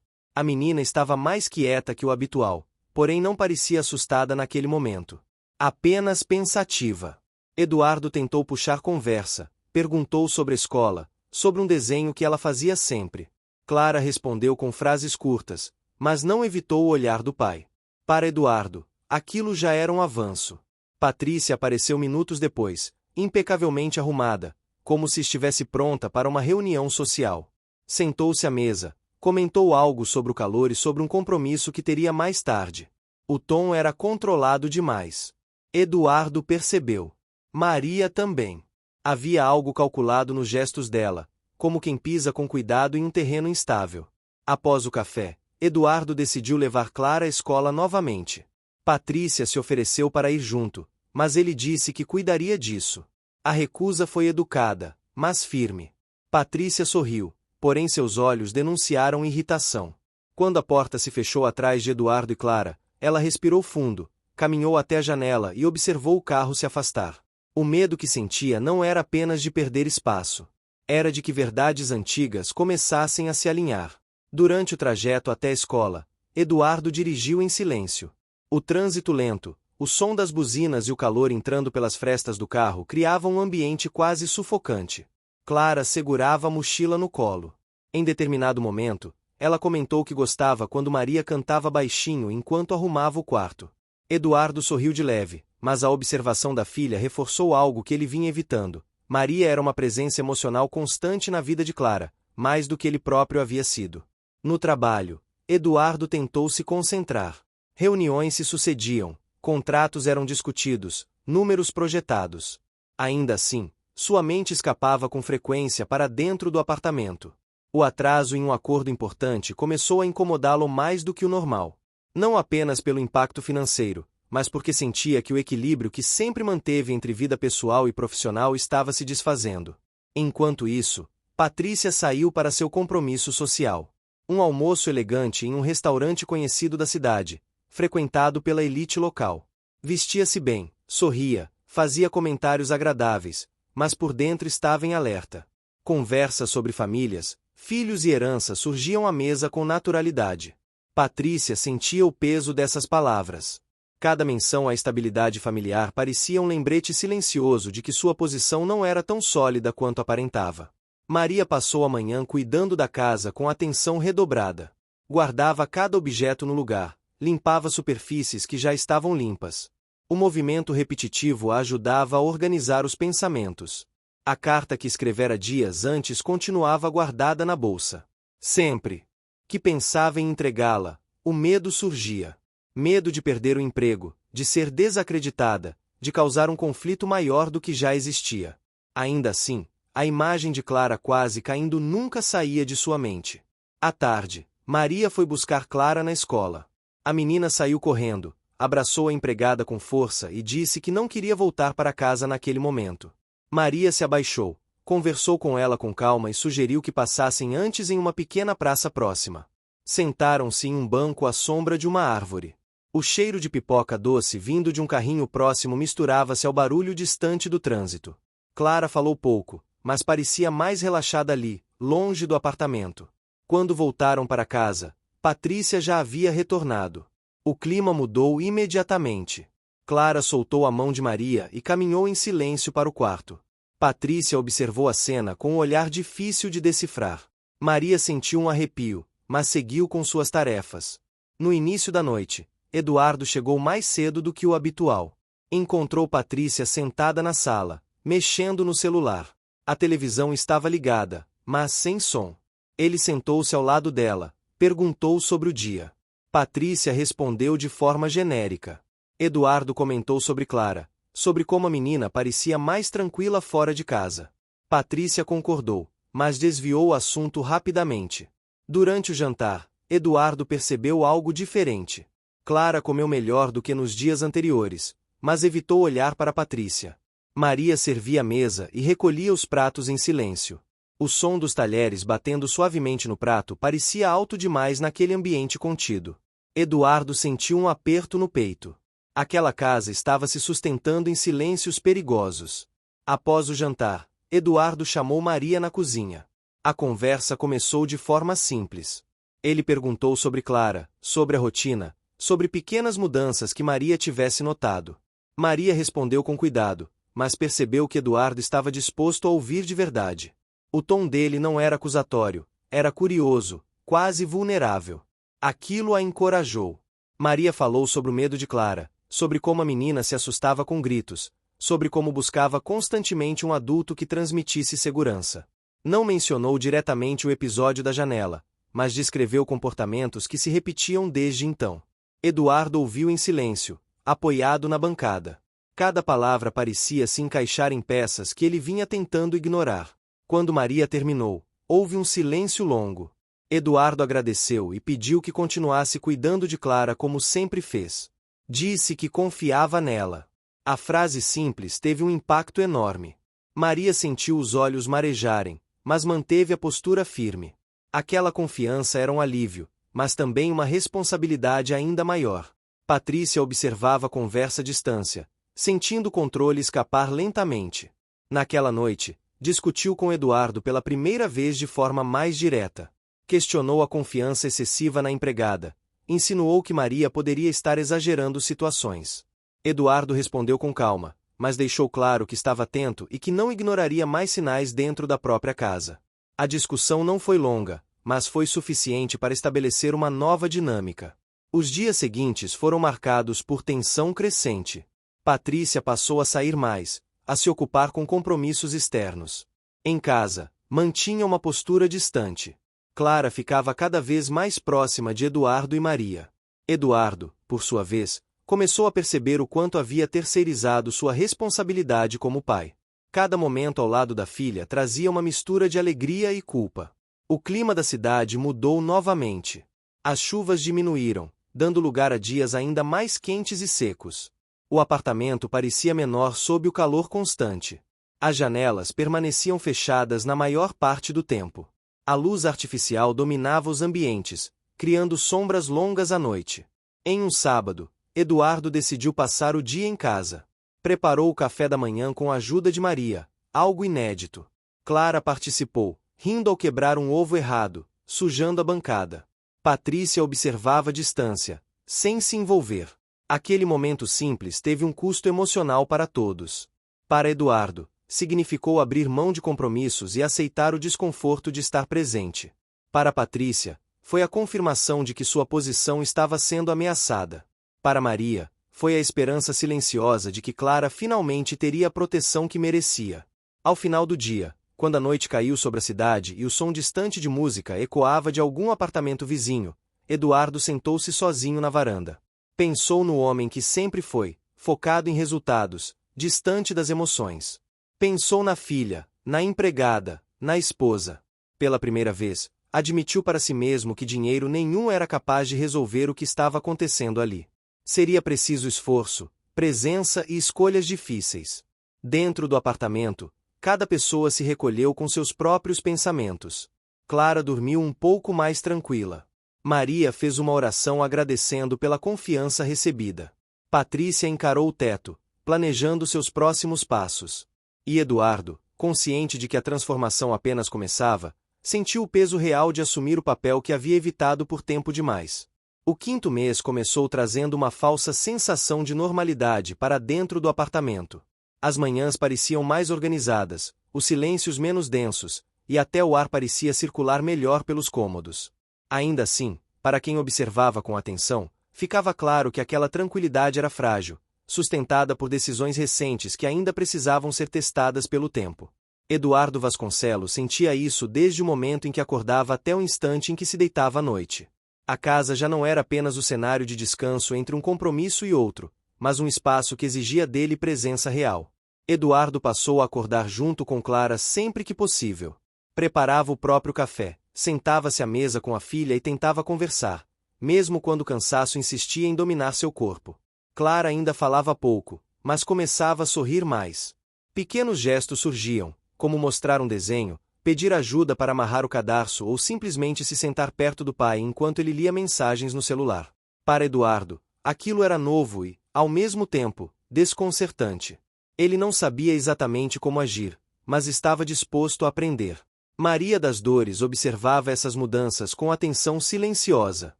A menina estava mais quieta que o habitual, porém não parecia assustada naquele momento. Apenas pensativa. Eduardo tentou puxar conversa, perguntou sobre a escola, sobre um desenho que ela fazia sempre. Clara respondeu com frases curtas, mas não evitou o olhar do pai. Para Eduardo, aquilo já era um avanço. Patrícia apareceu minutos depois, impecavelmente arrumada, como se estivesse pronta para uma reunião social. Sentou-se à mesa, comentou algo sobre o calor e sobre um compromisso que teria mais tarde. O tom era controlado demais. Eduardo percebeu. Maria também. Havia algo calculado nos gestos dela, como quem pisa com cuidado em um terreno instável. Após o café, Eduardo decidiu levar Clara à escola novamente. Patrícia se ofereceu para ir junto, mas ele disse que cuidaria disso. A recusa foi educada, mas firme. Patrícia sorriu, porém seus olhos denunciaram irritação. Quando a porta se fechou atrás de Eduardo e Clara, ela respirou fundo, caminhou até a janela e observou o carro se afastar. O medo que sentia não era apenas de perder espaço. Era de que verdades antigas começassem a se alinhar. Durante o trajeto até a escola, Eduardo dirigiu em silêncio. O trânsito lento, o som das buzinas e o calor entrando pelas frestas do carro criavam um ambiente quase sufocante. Clara segurava a mochila no colo. Em determinado momento, ela comentou que gostava quando Maria cantava baixinho enquanto arrumava o quarto. Eduardo sorriu de leve, mas a observação da filha reforçou algo que ele vinha evitando. Maria era uma presença emocional constante na vida de Clara, mais do que ele próprio havia sido. No trabalho, Eduardo tentou se concentrar. Reuniões se sucediam, contratos eram discutidos, números projetados. Ainda assim, sua mente escapava com frequência para dentro do apartamento. O atraso em um acordo importante começou a incomodá-lo mais do que o normal. Não apenas pelo impacto financeiro, mas porque sentia que o equilíbrio que sempre manteve entre vida pessoal e profissional estava se desfazendo. Enquanto isso, Patrícia saiu para seu compromisso social. Um almoço elegante em um restaurante conhecido da cidade, frequentado pela elite local. Vestia-se bem, sorria, fazia comentários agradáveis, mas por dentro estava em alerta. Conversas sobre famílias, filhos e herança surgiam à mesa com naturalidade. Patrícia sentia o peso dessas palavras. Cada menção à estabilidade familiar parecia um lembrete silencioso de que sua posição não era tão sólida quanto aparentava. Maria passou a manhã cuidando da casa com atenção redobrada. Guardava cada objeto no lugar, limpava superfícies que já estavam limpas. O movimento repetitivo a ajudava a organizar os pensamentos. A carta que escrevera dias antes continuava guardada na bolsa. Sempre que pensava em entregá-la, o medo surgia. Medo de perder o emprego, de ser desacreditada, de causar um conflito maior do que já existia. Ainda assim, a imagem de Clara quase caindo nunca saía de sua mente. À tarde, Maria foi buscar Clara na escola. A menina saiu correndo, abraçou a empregada com força e disse que não queria voltar para casa naquele momento. Maria se abaixou, conversou com ela com calma e sugeriu que passassem antes em uma pequena praça próxima. Sentaram-se em um banco à sombra de uma árvore. O cheiro de pipoca doce vindo de um carrinho próximo misturava-se ao barulho distante do trânsito. Clara falou pouco, mas parecia mais relaxada ali, longe do apartamento. Quando voltaram para casa, Patrícia já havia retornado. O clima mudou imediatamente. Clara soltou a mão de Maria e caminhou em silêncio para o quarto. Patrícia observou a cena com um olhar difícil de decifrar. Maria sentiu um arrepio, mas seguiu com suas tarefas. No início da noite, Eduardo chegou mais cedo do que o habitual. Encontrou Patrícia sentada na sala, mexendo no celular. A televisão estava ligada, mas sem som. Ele sentou-se ao lado dela, perguntou sobre o dia. Patrícia respondeu de forma genérica. Eduardo comentou sobre Clara, sobre como a menina parecia mais tranquila fora de casa. Patrícia concordou, mas desviou o assunto rapidamente. Durante o jantar, Eduardo percebeu algo diferente. Clara comeu melhor do que nos dias anteriores, mas evitou olhar para Patrícia. Maria servia a mesa e recolhia os pratos em silêncio. O som dos talheres batendo suavemente no prato parecia alto demais naquele ambiente contido. Eduardo sentiu um aperto no peito. Aquela casa estava se sustentando em silêncios perigosos. Após o jantar, Eduardo chamou Maria na cozinha. A conversa começou de forma simples. Ele perguntou sobre Clara, sobre a rotina, sobre pequenas mudanças que Maria tivesse notado. Maria respondeu com cuidado, mas percebeu que Eduardo estava disposto a ouvir de verdade. O tom dele não era acusatório, era curioso, quase vulnerável. Aquilo a encorajou. Maria falou sobre o medo de Clara, sobre como a menina se assustava com gritos, sobre como buscava constantemente um adulto que transmitisse segurança. Não mencionou diretamente o episódio da janela, mas descreveu comportamentos que se repetiam desde então. Eduardo ouviu em silêncio, apoiado na bancada. Cada palavra parecia se encaixar em peças que ele vinha tentando ignorar. Quando Maria terminou, houve um silêncio longo. Eduardo agradeceu e pediu que continuasse cuidando de Clara como sempre fez. Disse que confiava nela. A frase simples teve um impacto enorme. Maria sentiu os olhos marejarem, mas manteve a postura firme. Aquela confiança era um alívio, mas também uma responsabilidade ainda maior. Patrícia observava a conversa à distância, sentindo o controle escapar lentamente. Naquela noite, discutiu com Eduardo pela primeira vez de forma mais direta. Questionou a confiança excessiva na empregada. Insinuou que Maria poderia estar exagerando situações. Eduardo respondeu com calma, mas deixou claro que estava atento e que não ignoraria mais sinais dentro da própria casa. A discussão não foi longa, mas foi suficiente para estabelecer uma nova dinâmica. Os dias seguintes foram marcados por tensão crescente. Patrícia passou a sair mais, a se ocupar com compromissos externos. Em casa, mantinha uma postura distante. Clara ficava cada vez mais próxima de Eduardo e Maria. Eduardo, por sua vez, começou a perceber o quanto havia terceirizado sua responsabilidade como pai. Cada momento ao lado da filha trazia uma mistura de alegria e culpa. O clima da cidade mudou novamente. As chuvas diminuíram, dando lugar a dias ainda mais quentes e secos. O apartamento parecia menor sob o calor constante. As janelas permaneciam fechadas na maior parte do tempo. A luz artificial dominava os ambientes, criando sombras longas à noite. Em um sábado, Eduardo decidiu passar o dia em casa. Preparou o café da manhã com a ajuda de Maria, algo inédito. Clara participou, rindo ao quebrar um ovo errado, sujando a bancada. Patrícia observava à distância, sem se envolver. Aquele momento simples teve um custo emocional para todos. Para Eduardo, significou abrir mão de compromissos e aceitar o desconforto de estar presente. Para Patrícia, Foi a confirmação de que sua posição estava sendo ameaçada. Para Maria, foi a esperança silenciosa de que Clara finalmente teria a proteção que merecia. Ao final do dia, quando a noite caiu sobre a cidade e o som distante de música ecoava de algum apartamento vizinho, Eduardo sentou-se sozinho na varanda. Pensou no homem que sempre foi, focado em resultados, distante das emoções. Pensou na filha, na empregada, na esposa. Pela primeira vez, admitiu para si mesmo que dinheiro nenhum era capaz de resolver o que estava acontecendo ali. Seria preciso esforço, presença e escolhas difíceis. Dentro do apartamento, cada pessoa se recolheu com seus próprios pensamentos. Clara dormiu um pouco mais tranquila. Maria fez uma oração agradecendo pela confiança recebida. Patrícia encarou o teto, planejando seus próximos passos. E Eduardo, consciente de que a transformação apenas começava, sentiu o peso real de assumir o papel que havia evitado por tempo demais. O 5º mês começou trazendo uma falsa sensação de normalidade para dentro do apartamento. As manhãs pareciam mais organizadas, os silêncios menos densos, e até o ar parecia circular melhor pelos cômodos. Ainda assim, para quem observava com atenção, ficava claro que aquela tranquilidade era frágil, sustentada por decisões recentes que ainda precisavam ser testadas pelo tempo. Eduardo Vasconcelos sentia isso desde o momento em que acordava até o instante em que se deitava à noite. A casa já não era apenas o cenário de descanso entre um compromisso e outro, mas um espaço que exigia dele presença real. Eduardo passou a acordar junto com Clara sempre que possível. Preparava o próprio café, sentava-se à mesa com a filha e tentava conversar, mesmo quando o cansaço insistia em dominar seu corpo. Clara ainda falava pouco, mas começava a sorrir mais. Pequenos gestos surgiam, como mostrar um desenho, pedir ajuda para amarrar o cadarço ou simplesmente se sentar perto do pai enquanto ele lia mensagens no celular. Para Eduardo, aquilo era novo e, ao mesmo tempo, desconcertante. Ele não sabia exatamente como agir, mas estava disposto a aprender. Maria das Dores observava essas mudanças com atenção silenciosa.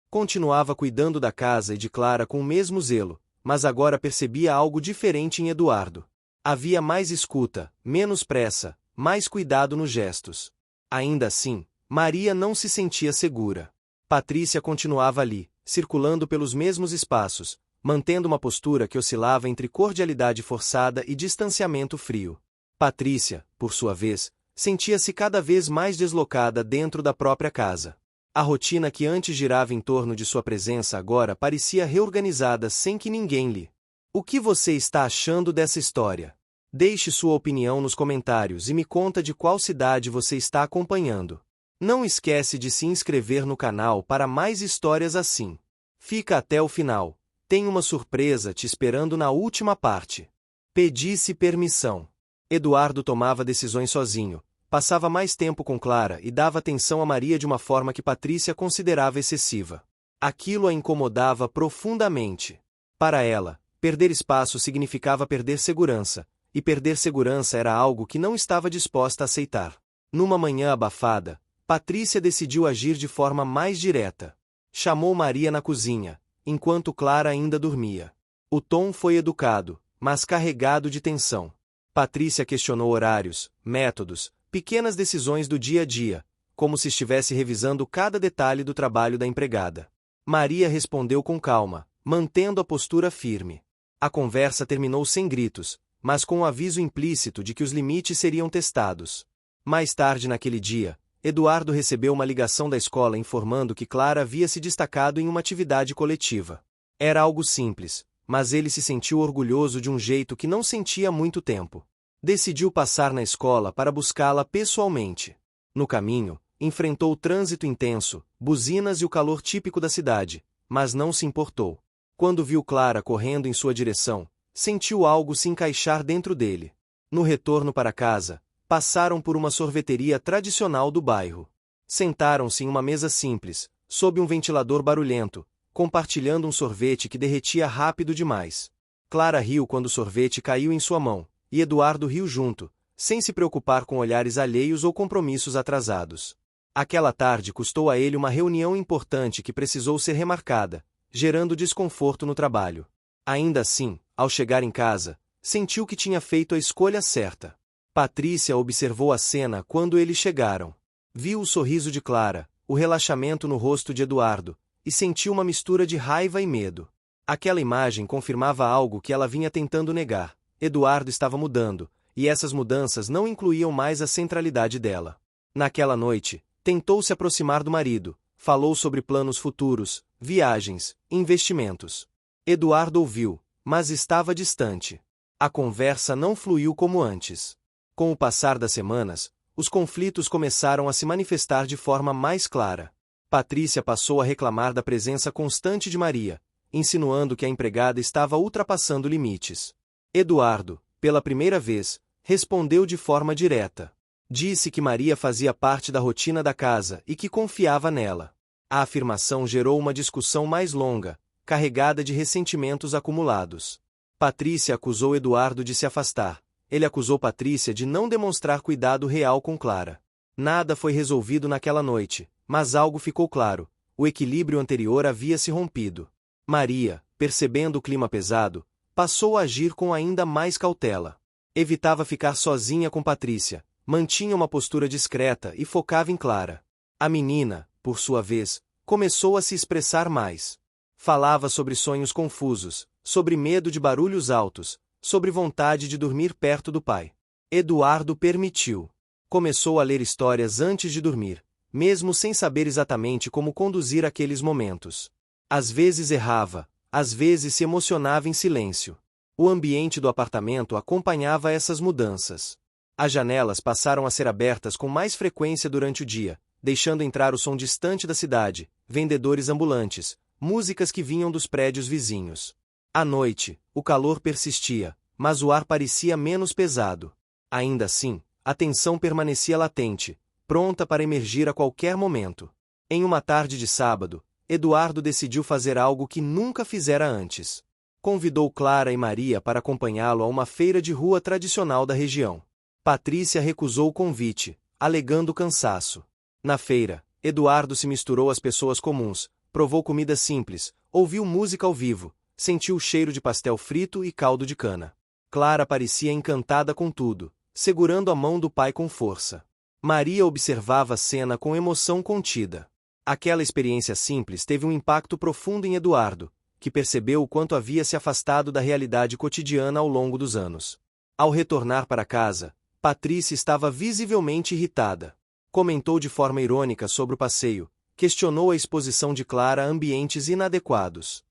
Continuava cuidando da casa e de Clara com o mesmo zelo, mas agora percebia algo diferente em Eduardo. Havia mais escuta, menos pressa, mais cuidado nos gestos. Ainda assim, Maria não se sentia segura. Patrícia continuava ali, circulando pelos mesmos espaços, mantendo uma postura que oscilava entre cordialidade forçada e distanciamento frio. Patrícia, por sua vez, sentia-se cada vez mais deslocada dentro da própria casa. A rotina que antes girava em torno de sua presença agora parecia reorganizada sem que ninguém lhe. O que você está achando dessa história? Deixe sua opinião nos comentários e me conta de qual cidade você está acompanhando. Não esquece de se inscrever no canal para mais histórias assim. Fica até o final. Tem uma surpresa te esperando na última parte. Pedisse permissão. Eduardo tomava decisões sozinho, passava mais tempo com Clara e dava atenção a Maria de uma forma que Patrícia considerava excessiva. Aquilo a incomodava profundamente. Para ela, perder espaço significava perder segurança, e perder segurança era algo que não estava disposta a aceitar. Numa manhã abafada, Patrícia decidiu agir de forma mais direta. Chamou Maria na cozinha, enquanto Clara ainda dormia. O tom foi educado, mas carregado de tensão. Patrícia questionou horários, métodos, pequenas decisões do dia a dia, como se estivesse revisando cada detalhe do trabalho da empregada. Maria respondeu com calma, mantendo a postura firme. A conversa terminou sem gritos, mas com o aviso implícito de que os limites seriam testados. Mais tarde naquele dia, Eduardo recebeu uma ligação da escola informando que Clara havia se destacado em uma atividade coletiva. Era algo simples, mas ele se sentiu orgulhoso de um jeito que não sentia há muito tempo. Decidiu passar na escola para buscá-la pessoalmente. No caminho, enfrentou o trânsito intenso, buzinas e o calor típico da cidade, mas não se importou. Quando viu Clara correndo em sua direção, sentiu algo se encaixar dentro dele. No retorno para casa, passaram por uma sorveteria tradicional do bairro. Sentaram-se em uma mesa simples, sob um ventilador barulhento, compartilhando um sorvete que derretia rápido demais. Clara riu quando o sorvete caiu em sua mão, e Eduardo riu junto, sem se preocupar com olhares alheios ou compromissos atrasados. Aquela tarde custou a ele uma reunião importante que precisou ser remarcada, gerando desconforto no trabalho. Ainda assim, ao chegar em casa, sentiu que tinha feito a escolha certa. Patrícia observou a cena quando eles chegaram. Viu o sorriso de Clara, o relaxamento no rosto de Eduardo, e sentiu uma mistura de raiva e medo. Aquela imagem confirmava algo que ela vinha tentando negar. Eduardo estava mudando, e essas mudanças não incluíam mais a centralidade dela. Naquela noite, tentou se aproximar do marido, falou sobre planos futuros, viagens, investimentos. Eduardo ouviu, mas estava distante. A conversa não fluiu como antes. Com o passar das semanas, os conflitos começaram a se manifestar de forma mais clara. Patrícia passou a reclamar da presença constante de Maria, insinuando que a empregada estava ultrapassando limites. Eduardo, pela primeira vez, respondeu de forma direta. Disse que Maria fazia parte da rotina da casa e que confiava nela. A afirmação gerou uma discussão mais longa, carregada de ressentimentos acumulados. Patrícia acusou Eduardo de se afastar. Ele acusou Patrícia de não demonstrar cuidado real com Clara. Nada foi resolvido naquela noite, mas algo ficou claro: o equilíbrio anterior havia se rompido. Maria, percebendo o clima pesado, passou a agir com ainda mais cautela. Evitava ficar sozinha com Patrícia, mantinha uma postura discreta e focava em Clara. A menina, por sua vez, começou a se expressar mais. Falava sobre sonhos confusos, sobre medo de barulhos altos, sobre vontade de dormir perto do pai. Eduardo permitiu. Começou a ler histórias antes de dormir, mesmo sem saber exatamente como conduzir aqueles momentos. Às vezes errava, às vezes se emocionava em silêncio. O ambiente do apartamento acompanhava essas mudanças. As janelas passaram a ser abertas com mais frequência durante o dia, deixando entrar o som distante da cidade, vendedores ambulantes, músicas que vinham dos prédios vizinhos. À noite, o calor persistia, mas o ar parecia menos pesado. Ainda assim, a tensão permanecia latente, pronta para emergir a qualquer momento. Em uma tarde de sábado, Eduardo decidiu fazer algo que nunca fizera antes. Convidou Clara e Maria para acompanhá-lo a uma feira de rua tradicional da região. Patrícia recusou o convite, alegando cansaço. Na feira, Eduardo se misturou às pessoas comuns, provou comida simples, ouviu música ao vivo, sentiu o cheiro de pastel frito e caldo de cana. Clara parecia encantada com tudo, segurando a mão do pai com força. Maria observava a cena com emoção contida. Aquela experiência simples teve um impacto profundo em Eduardo, que percebeu o quanto havia se afastado da realidade cotidiana ao longo dos anos. Ao retornar para casa, Patrícia estava visivelmente irritada. Comentou de forma irônica sobre o passeio, questionou a exposição de Clara a ambientes inadequados.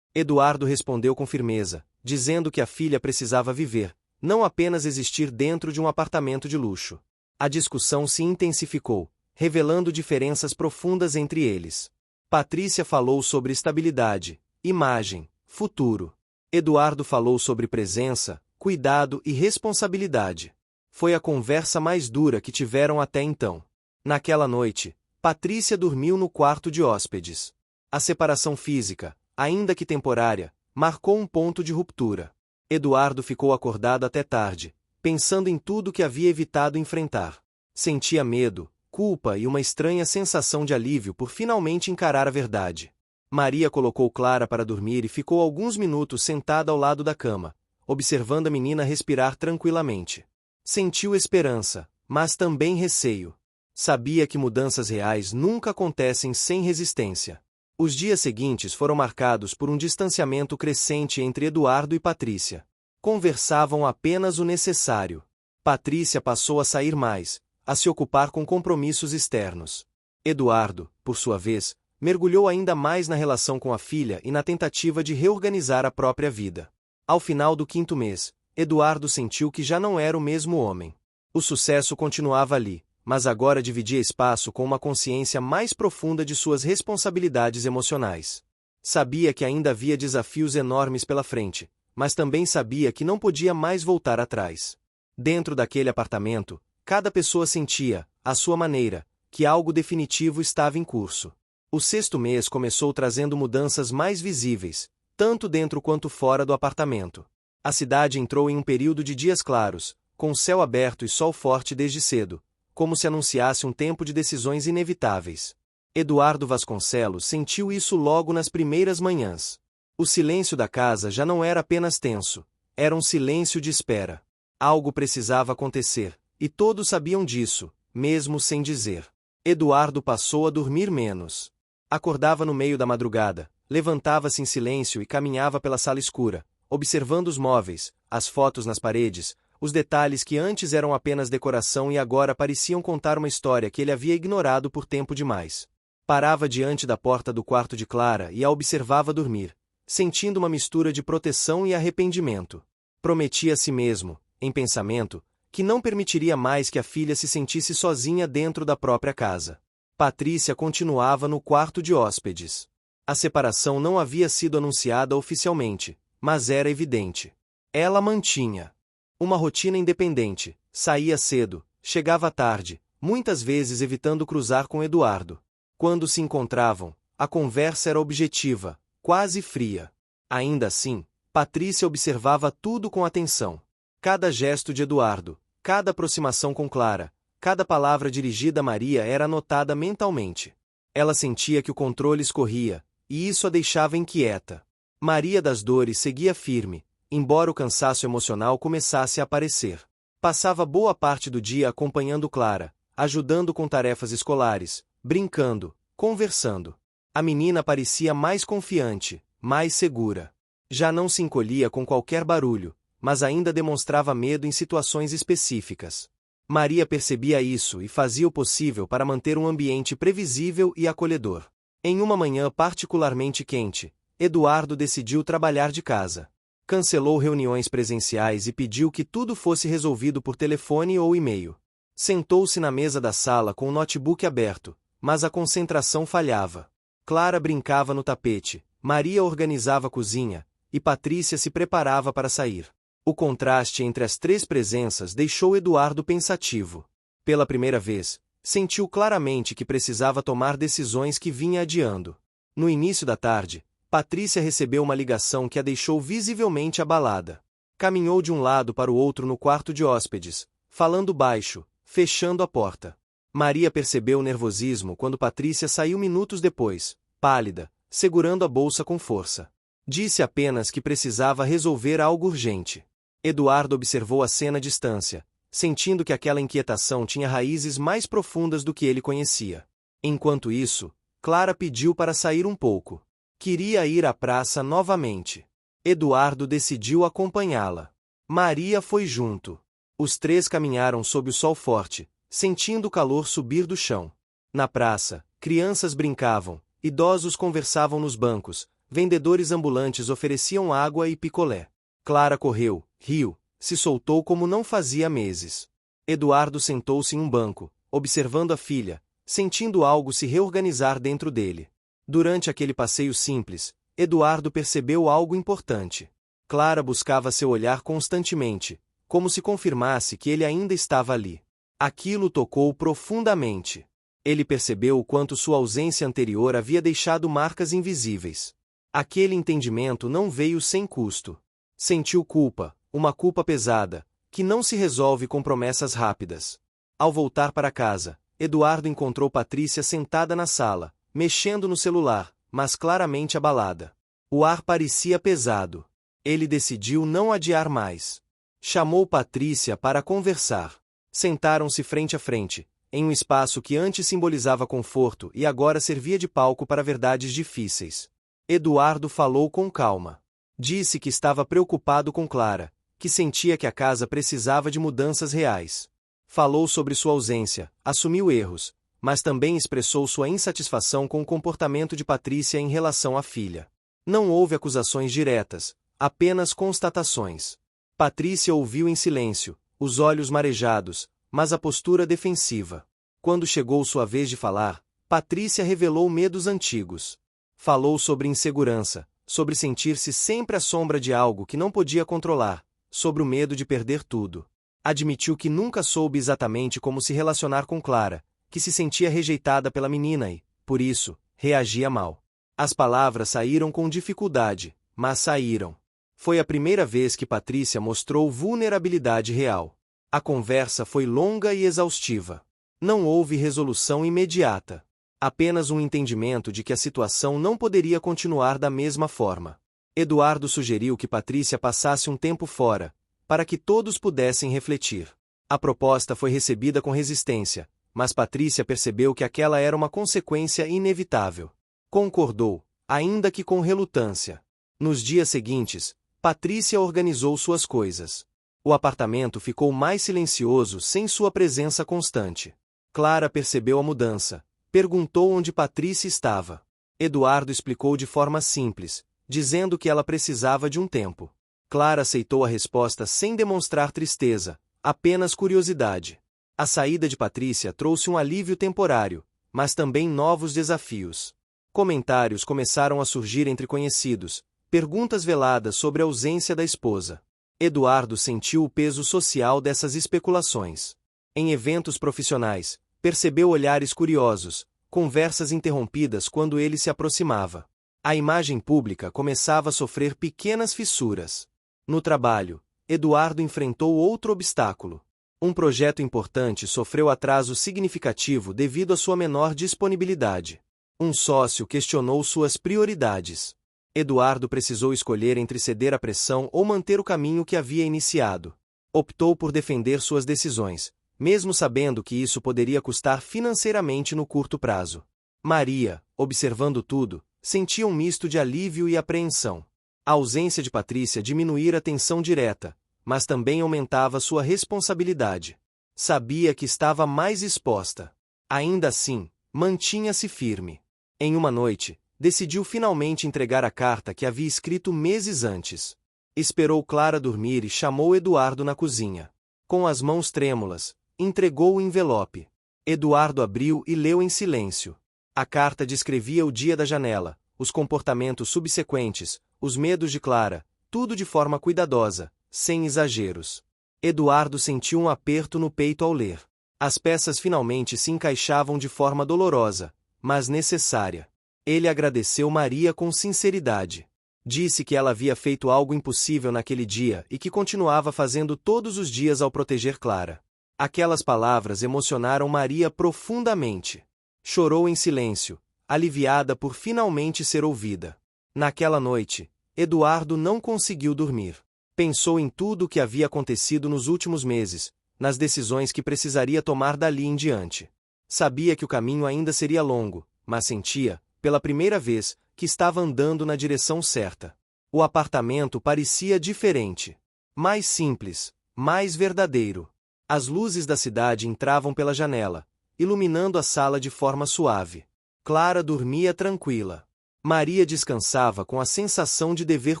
Eduardo respondeu com firmeza, dizendo que a filha precisava viver, não apenas existir dentro de um apartamento de luxo. A discussão se intensificou, revelando diferenças profundas entre eles. Patrícia falou sobre estabilidade, imagem, futuro. Eduardo falou sobre presença, cuidado e responsabilidade. Foi a conversa mais dura que tiveram até então. Naquela noite, Patrícia dormiu no quarto de hóspedes. A separação física, ainda que temporária, marcou um ponto de ruptura. Eduardo ficou acordado até tarde, pensando em tudo que havia evitado enfrentar. Sentia medo, culpa e uma estranha sensação de alívio por finalmente encarar a verdade. Maria colocou Clara para dormir e ficou alguns minutos sentada ao lado da cama, observando a menina respirar tranquilamente. Sentiu esperança, mas também receio. Sabia que mudanças reais nunca acontecem sem resistência. Os dias seguintes foram marcados por um distanciamento crescente entre Eduardo e Patrícia. Conversavam apenas o necessário. Patrícia passou a sair mais, a se ocupar com compromissos externos. Eduardo, por sua vez, mergulhou ainda mais na relação com a filha e na tentativa de reorganizar a própria vida. Ao final do 5º mês, Eduardo sentiu que já não era o mesmo homem. O sucesso continuava ali, mas agora dividia espaço com uma consciência mais profunda de suas responsabilidades emocionais. Sabia que ainda havia desafios enormes pela frente, mas também sabia que não podia mais voltar atrás. Dentro daquele apartamento, cada pessoa sentia, à sua maneira, que algo definitivo estava em curso. O 6º mês começou trazendo mudanças mais visíveis, tanto dentro quanto fora do apartamento. A cidade entrou em um período de dias claros, com céu aberto e sol forte desde cedo, como se anunciasse um tempo de decisões inevitáveis. Eduardo Vasconcelos sentiu isso logo nas primeiras manhãs. O silêncio da casa já não era apenas tenso, era um silêncio de espera. Algo precisava acontecer, e todos sabiam disso, mesmo sem dizer. Eduardo passou a dormir menos. Acordava no meio da madrugada, levantava-se em silêncio e caminhava pela sala escura, observando os móveis, as fotos nas paredes, os detalhes que antes eram apenas decoração e agora pareciam contar uma história que ele havia ignorado por tempo demais. Parava diante da porta do quarto de Clara e a observava dormir, sentindo uma mistura de proteção e arrependimento. Prometia a si mesmo, em pensamento, que não permitiria mais que a filha se sentisse sozinha dentro da própria casa. Patrícia continuava no quarto de hóspedes. A separação não havia sido anunciada oficialmente, mas era evidente. Ela mantinha uma rotina independente, saía cedo, chegava tarde, muitas vezes evitando cruzar com Eduardo. Quando se encontravam, a conversa era objetiva, quase fria. Ainda assim, Patrícia observava tudo com atenção. Cada gesto de Eduardo, cada aproximação com Clara, cada palavra dirigida a Maria era anotada mentalmente. Ela sentia que o controle escorria, e isso a deixava inquieta. Maria das Dores seguia firme, embora o cansaço emocional começasse a aparecer. Passava boa parte do dia acompanhando Clara, ajudando com tarefas escolares, brincando, conversando. A menina parecia mais confiante, mais segura. Já não se encolhia com qualquer barulho, mas ainda demonstrava medo em situações específicas. Maria percebia isso e fazia o possível para manter um ambiente previsível e acolhedor. Em uma manhã particularmente quente, Eduardo decidiu trabalhar de casa. Cancelou reuniões presenciais e pediu que tudo fosse resolvido por telefone ou e-mail. Sentou-se na mesa da sala com o notebook aberto, mas a concentração falhava. Clara brincava no tapete, Maria organizava a cozinha, e Patrícia se preparava para sair. O contraste entre as três presenças deixou Eduardo pensativo. Pela primeira vez, sentiu claramente que precisava tomar decisões que vinha adiando. No início da tarde, Patrícia recebeu uma ligação que a deixou visivelmente abalada. Caminhou de um lado para o outro no quarto de hóspedes, falando baixo, fechando a porta. Maria percebeu o nervosismo quando Patrícia saiu minutos depois, pálida, segurando a bolsa com força. Disse apenas que precisava resolver algo urgente. Eduardo observou a cena à distância, sentindo que aquela inquietação tinha raízes mais profundas do que ele conhecia. Enquanto isso, Clara pediu para sair um pouco. Queria ir à praça novamente. Eduardo decidiu acompanhá-la. Maria foi junto. Os três caminharam sob o sol forte, sentindo o calor subir do chão. Na praça, crianças brincavam, idosos conversavam nos bancos, vendedores ambulantes ofereciam água e picolé. Clara correu, riu, se soltou como não fazia meses. Eduardo sentou-se em um banco, observando a filha, sentindo algo se reorganizar dentro dele. Durante aquele passeio simples, Eduardo percebeu algo importante. Clara buscava seu olhar constantemente, como se confirmasse que ele ainda estava ali. Aquilo tocou profundamente. Ele percebeu o quanto sua ausência anterior havia deixado marcas invisíveis. Aquele entendimento não veio sem custo. Sentiu culpa, uma culpa pesada, que não se resolve com promessas rápidas. Ao voltar para casa, Eduardo encontrou Patrícia sentada na sala, mexendo no celular, mas claramente abalada. O ar parecia pesado. Ele decidiu não adiar mais. Chamou Patrícia para conversar. Sentaram-se frente a frente, em um espaço que antes simbolizava conforto e agora servia de palco para verdades difíceis. Eduardo falou com calma. Disse que estava preocupado com Clara, que sentia que a casa precisava de mudanças reais. Falou sobre sua ausência, assumiu erros, mas também expressou sua insatisfação com o comportamento de Patrícia em relação à filha. Não houve acusações diretas, apenas constatações. Patrícia ouviu em silêncio, os olhos marejados, mas a postura defensiva. Quando chegou sua vez de falar, Patrícia revelou medos antigos. Falou sobre insegurança, sobre sentir-se sempre à sombra de algo que não podia controlar, sobre o medo de perder tudo. Admitiu que nunca soube exatamente como se relacionar com Clara, que se sentia rejeitada pela menina e, por isso, reagia mal. As palavras saíram com dificuldade, mas saíram. Foi a primeira vez que Patrícia mostrou vulnerabilidade real. A conversa foi longa e exaustiva. Não houve resolução imediata. Apenas um entendimento de que a situação não poderia continuar da mesma forma. Eduardo sugeriu que Patrícia passasse um tempo fora, para que todos pudessem refletir. A proposta foi recebida com resistência, mas Patrícia percebeu que aquela era uma consequência inevitável. Concordou, ainda que com relutância. Nos dias seguintes, Patrícia organizou suas coisas. O apartamento ficou mais silencioso sem sua presença constante. Clara percebeu a mudança. Perguntou onde Patrícia estava. Eduardo explicou de forma simples, dizendo que ela precisava de um tempo. Clara aceitou a resposta sem demonstrar tristeza, apenas curiosidade. A saída de Patrícia trouxe um alívio temporário, mas também novos desafios. Comentários começaram a surgir entre conhecidos, perguntas veladas sobre a ausência da esposa. Eduardo sentiu o peso social dessas especulações. Em eventos profissionais, percebeu olhares curiosos, conversas interrompidas quando ele se aproximava. A imagem pública começava a sofrer pequenas fissuras. No trabalho, Eduardo enfrentou outro obstáculo. Um projeto importante sofreu atraso significativo devido à sua menor disponibilidade. Um sócio questionou suas prioridades. Eduardo precisou escolher entre ceder à pressão ou manter o caminho que havia iniciado. Optou por defender suas decisões, mesmo sabendo que isso poderia custar financeiramente no curto prazo. Maria, observando tudo, sentia um misto de alívio e apreensão. A ausência de Patrícia diminuíra a tensão direta, mas também aumentava sua responsabilidade. Sabia que estava mais exposta. Ainda assim, mantinha-se firme. Em uma noite, decidiu finalmente entregar a carta que havia escrito meses antes. Esperou Clara dormir e chamou Eduardo na cozinha. Com as mãos trêmulas, entregou o envelope. Eduardo abriu e leu em silêncio. A carta descrevia o dia da janela, os comportamentos subsequentes, os medos de Clara, tudo de forma cuidadosa, sem exageros. Eduardo sentiu um aperto no peito ao ler. As peças finalmente se encaixavam de forma dolorosa, mas necessária. Ele agradeceu Maria com sinceridade. Disse que ela havia feito algo impossível naquele dia e que continuava fazendo todos os dias ao proteger Clara. Aquelas palavras emocionaram Maria profundamente. Chorou em silêncio, aliviada por finalmente ser ouvida. Naquela noite, Eduardo não conseguiu dormir. Pensou em tudo o que havia acontecido nos últimos meses, nas decisões que precisaria tomar dali em diante. Sabia que o caminho ainda seria longo, mas sentia, pela primeira vez, que estava andando na direção certa. O apartamento parecia diferente. Mais simples, mais verdadeiro. As luzes da cidade entravam pela janela, iluminando a sala de forma suave. Clara dormia tranquila. Maria descansava com a sensação de dever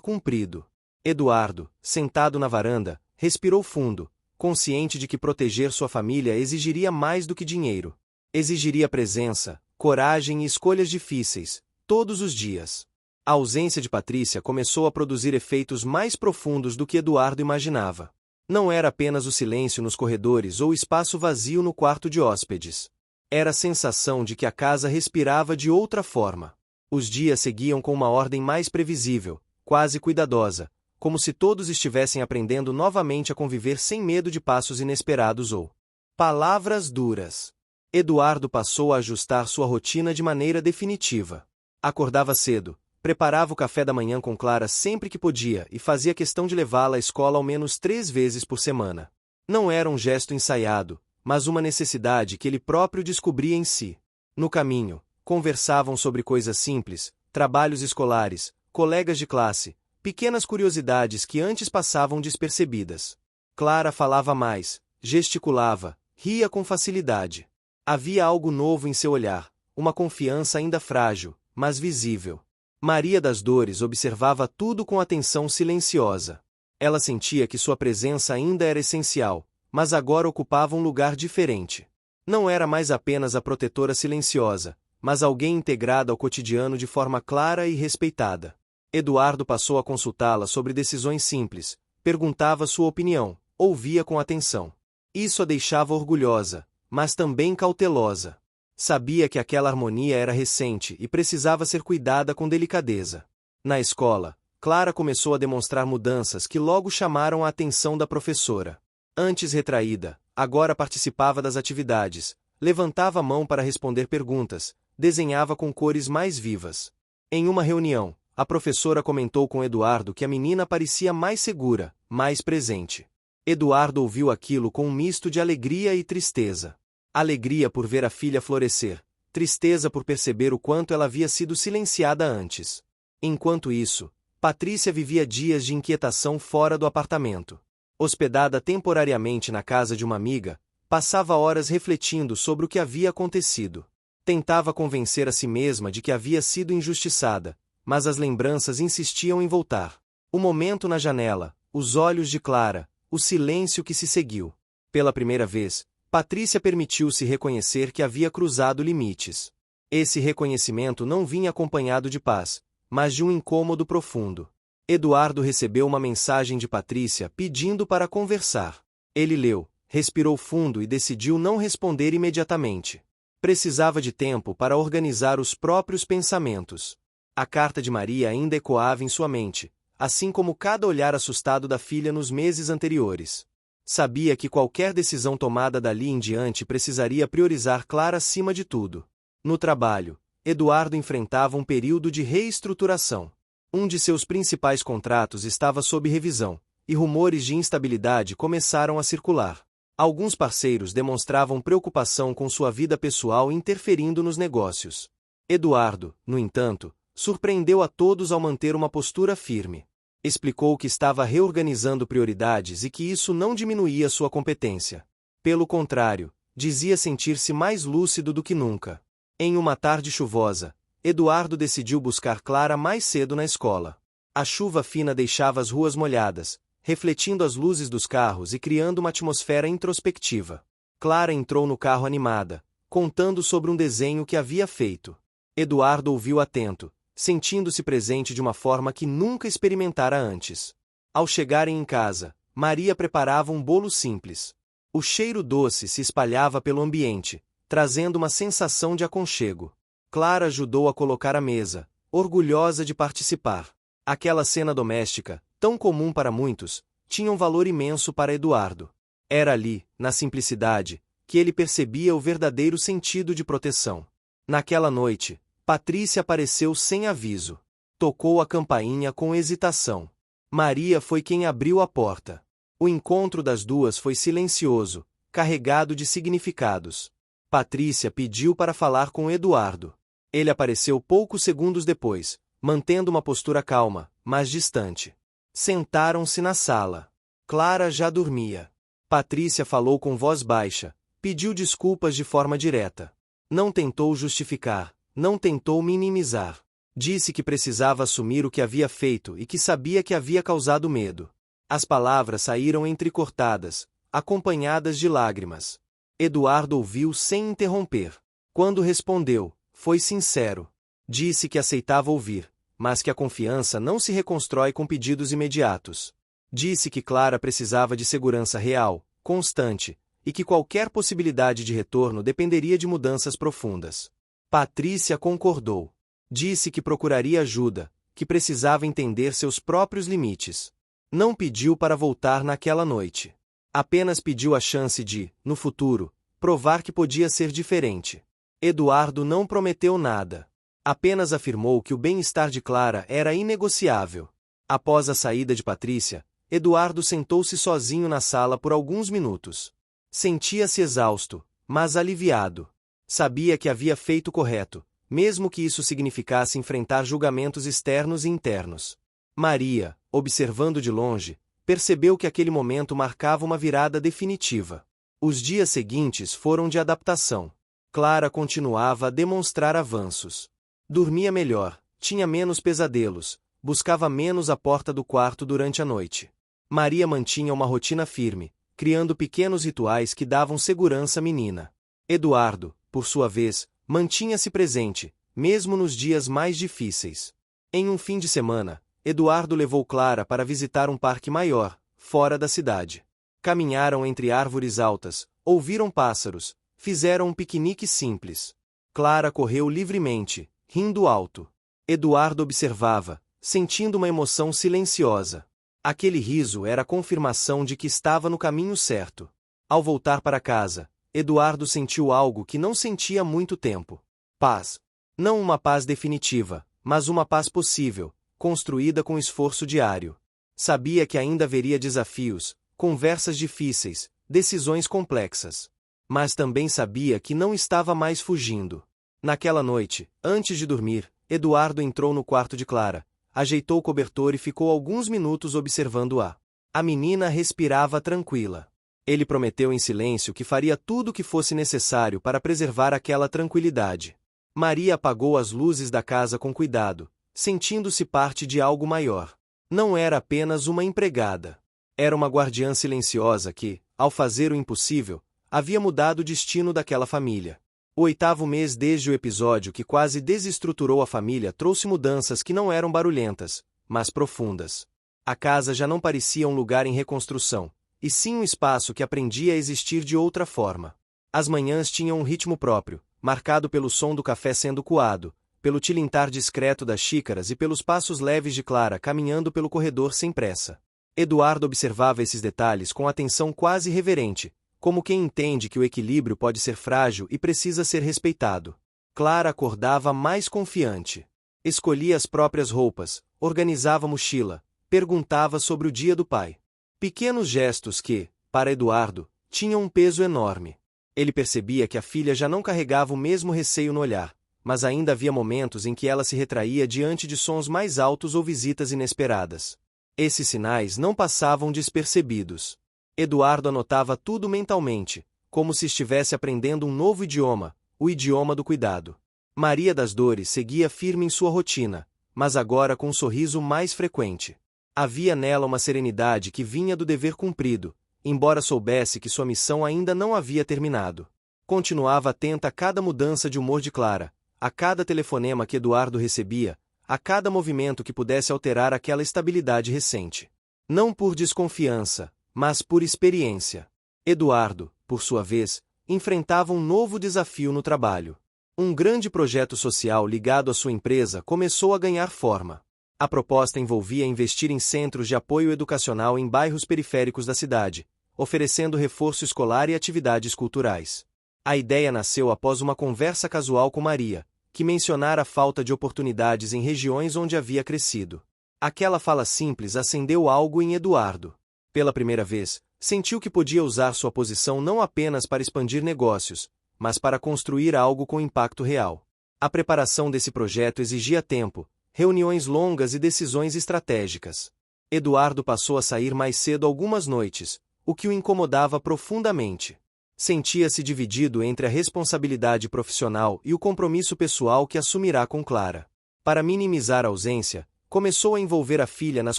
cumprido. Eduardo, sentado na varanda, respirou fundo, consciente de que proteger sua família exigiria mais do que dinheiro. Exigiria presença, coragem e escolhas difíceis, todos os dias. A ausência de Patrícia começou a produzir efeitos mais profundos do que Eduardo imaginava. Não era apenas o silêncio nos corredores ou o espaço vazio no quarto de hóspedes. Era a sensação de que a casa respirava de outra forma. Os dias seguiam com uma ordem mais previsível, quase cuidadosa, como se todos estivessem aprendendo novamente a conviver sem medo de passos inesperados ou palavras duras. Eduardo passou a ajustar sua rotina de maneira definitiva. Acordava cedo, preparava o café da manhã com Clara sempre que podia e fazia questão de levá-la à escola ao menos 3 vezes por semana. Não era um gesto ensaiado, mas uma necessidade que ele próprio descobria em si. No caminho, conversavam sobre coisas simples, trabalhos escolares, colegas de classe, pequenas curiosidades que antes passavam despercebidas. Clara falava mais, gesticulava, ria com facilidade. Havia algo novo em seu olhar, uma confiança ainda frágil, mas visível. Maria das Dores observava tudo com atenção silenciosa. Ela sentia que sua presença ainda era essencial, mas agora ocupava um lugar diferente. Não era mais apenas a protetora silenciosa, mas alguém integrado ao cotidiano de forma clara e respeitada. Eduardo passou a consultá-la sobre decisões simples, perguntava sua opinião, ouvia com atenção. Isso a deixava orgulhosa, mas também cautelosa. Sabia que aquela harmonia era recente e precisava ser cuidada com delicadeza. Na escola, Clara começou a demonstrar mudanças que logo chamaram a atenção da professora. Antes retraída, agora participava das atividades, levantava a mão para responder perguntas, desenhava com cores mais vivas. Em uma reunião, a professora comentou com Eduardo que a menina parecia mais segura, mais presente. Eduardo ouviu aquilo com um misto de alegria e tristeza. Alegria por ver a filha florescer, tristeza por perceber o quanto ela havia sido silenciada antes. Enquanto isso, Patrícia vivia dias de inquietação fora do apartamento. Hospedada temporariamente na casa de uma amiga, passava horas refletindo sobre o que havia acontecido. Tentava convencer a si mesma de que havia sido injustiçada, mas as lembranças insistiam em voltar. O momento na janela, os olhos de Clara, o silêncio que se seguiu. Pela primeira vez, Patrícia permitiu-se reconhecer que havia cruzado limites. Esse reconhecimento não vinha acompanhado de paz, mas de um incômodo profundo. Eduardo recebeu uma mensagem de Patrícia pedindo para conversar. Ele leu, respirou fundo e decidiu não responder imediatamente. Precisava de tempo para organizar os próprios pensamentos. A carta de Maria ainda ecoava em sua mente, assim como cada olhar assustado da filha nos meses anteriores. Sabia que qualquer decisão tomada dali em diante precisaria priorizar Clara acima de tudo. No trabalho, Eduardo enfrentava um período de reestruturação. Um de seus principais contratos estava sob revisão, e rumores de instabilidade começaram a circular. Alguns parceiros demonstravam preocupação com sua vida pessoal interferindo nos negócios. Eduardo, no entanto, surpreendeu a todos ao manter uma postura firme. Explicou que estava reorganizando prioridades e que isso não diminuía sua competência. Pelo contrário, dizia sentir-se mais lúcido do que nunca. Em uma tarde chuvosa, Eduardo decidiu buscar Clara mais cedo na escola. A chuva fina deixava as ruas molhadas, refletindo as luzes dos carros e criando uma atmosfera introspectiva. Clara entrou no carro animada, contando sobre um desenho que havia feito. Eduardo ouviu atento, sentindo-se presente de uma forma que nunca experimentara antes. Ao chegarem em casa, Maria preparava um bolo simples. O cheiro doce se espalhava pelo ambiente, trazendo uma sensação de aconchego. Clara ajudou a colocar a mesa, orgulhosa de participar. Aquela cena doméstica, tão comum para muitos, tinha um valor imenso para Eduardo. Era ali, na simplicidade, que ele percebia o verdadeiro sentido de proteção. Naquela noite, Patrícia apareceu sem aviso. Tocou a campainha com hesitação. Maria foi quem abriu a porta. O encontro das duas foi silencioso, carregado de significados. Patrícia pediu para falar com Eduardo. Ele apareceu poucos segundos depois, mantendo uma postura calma, mas distante. Sentaram-se na sala. Clara já dormia. Patrícia falou com voz baixa, pediu desculpas de forma direta. Não tentou justificar, não tentou minimizar. Disse que precisava assumir o que havia feito e que sabia que havia causado medo. As palavras saíram entrecortadas, acompanhadas de lágrimas. Eduardo ouviu sem interromper. Quando respondeu, foi sincero. Disse que aceitava ouvir, mas que a confiança não se reconstrói com pedidos imediatos. Disse que Clara precisava de segurança real, constante, e que qualquer possibilidade de retorno dependeria de mudanças profundas. Patrícia concordou. Disse que procuraria ajuda, que precisava entender seus próprios limites. Não pediu para voltar naquela noite. Apenas pediu a chance de, no futuro, provar que podia ser diferente. Eduardo não prometeu nada. Apenas afirmou que o bem-estar de Clara era inegociável. Após a saída de Patrícia, Eduardo sentou-se sozinho na sala por alguns minutos. Sentia-se exausto, mas aliviado. Sabia que havia feito o correto, mesmo que isso significasse enfrentar julgamentos externos e internos. Maria, observando de longe, percebeu que aquele momento marcava uma virada definitiva. Os dias seguintes foram de adaptação. Clara continuava a demonstrar avanços. Dormia melhor, tinha menos pesadelos, buscava menos a porta do quarto durante a noite. Maria mantinha uma rotina firme, criando pequenos rituais que davam segurança à menina. Eduardo, por sua vez, mantinha-se presente, mesmo nos dias mais difíceis. Em um fim de semana, Eduardo levou Clara para visitar um parque maior, fora da cidade. Caminharam entre árvores altas, ouviram pássaros, fizeram um piquenique simples. Clara correu livremente, rindo alto. Eduardo observava, sentindo uma emoção silenciosa. Aquele riso era a confirmação de que estava no caminho certo. Ao voltar para casa, Eduardo sentiu algo que não sentia há muito tempo. Paz. Não uma paz definitiva, mas uma paz possível, construída com esforço diário. Sabia que ainda haveria desafios, conversas difíceis, decisões complexas. Mas também sabia que não estava mais fugindo. Naquela noite, antes de dormir, Eduardo entrou no quarto de Clara, ajeitou o cobertor e ficou alguns minutos observando-a. A menina respirava tranquila. Ele prometeu em silêncio que faria tudo o que fosse necessário para preservar aquela tranquilidade. Maria apagou as luzes da casa com cuidado, sentindo-se parte de algo maior. Não era apenas uma empregada. Era uma guardiã silenciosa que, ao fazer o impossível, havia mudado o destino daquela família. O 8º mês desde o episódio que quase desestruturou a família trouxe mudanças que não eram barulhentas, mas profundas. A casa já não parecia um lugar em reconstrução, e sim um espaço que aprendia a existir de outra forma. As manhãs tinham um ritmo próprio, marcado pelo som do café sendo coado, pelo tilintar discreto das xícaras e pelos passos leves de Clara caminhando pelo corredor sem pressa. Eduardo observava esses detalhes com atenção quase reverente, como quem entende que o equilíbrio pode ser frágil e precisa ser respeitado. Clara acordava mais confiante. Escolhia as próprias roupas, organizava a mochila, perguntava sobre o dia do pai. Pequenos gestos que, para Eduardo, tinham um peso enorme. Ele percebia que a filha já não carregava o mesmo receio no olhar, mas ainda havia momentos em que ela se retraía diante de sons mais altos ou visitas inesperadas. Esses sinais não passavam despercebidos. Eduardo anotava tudo mentalmente, como se estivesse aprendendo um novo idioma, o idioma do cuidado. Maria das Dores seguia firme em sua rotina, mas agora com um sorriso mais frequente. Havia nela uma serenidade que vinha do dever cumprido, embora soubesse que sua missão ainda não havia terminado. Continuava atenta a cada mudança de humor de Clara, a cada telefonema que Eduardo recebia, a cada movimento que pudesse alterar aquela estabilidade recente. Não por desconfiança, mas por experiência. Eduardo, por sua vez, enfrentava um novo desafio no trabalho. Um grande projeto social ligado à sua empresa começou a ganhar forma. A proposta envolvia investir em centros de apoio educacional em bairros periféricos da cidade, oferecendo reforço escolar e atividades culturais. A ideia nasceu após uma conversa casual com Maria, que mencionara a falta de oportunidades em regiões onde havia crescido. Aquela fala simples acendeu algo em Eduardo. Pela primeira vez, sentiu que podia usar sua posição não apenas para expandir negócios, mas para construir algo com impacto real. A preparação desse projeto exigia tempo, reuniões longas e decisões estratégicas. Eduardo passou a sair mais cedo algumas noites, o que o incomodava profundamente. Sentia-se dividido entre a responsabilidade profissional e o compromisso pessoal que assumirá com Clara. Para minimizar a ausência, começou a envolver a filha nas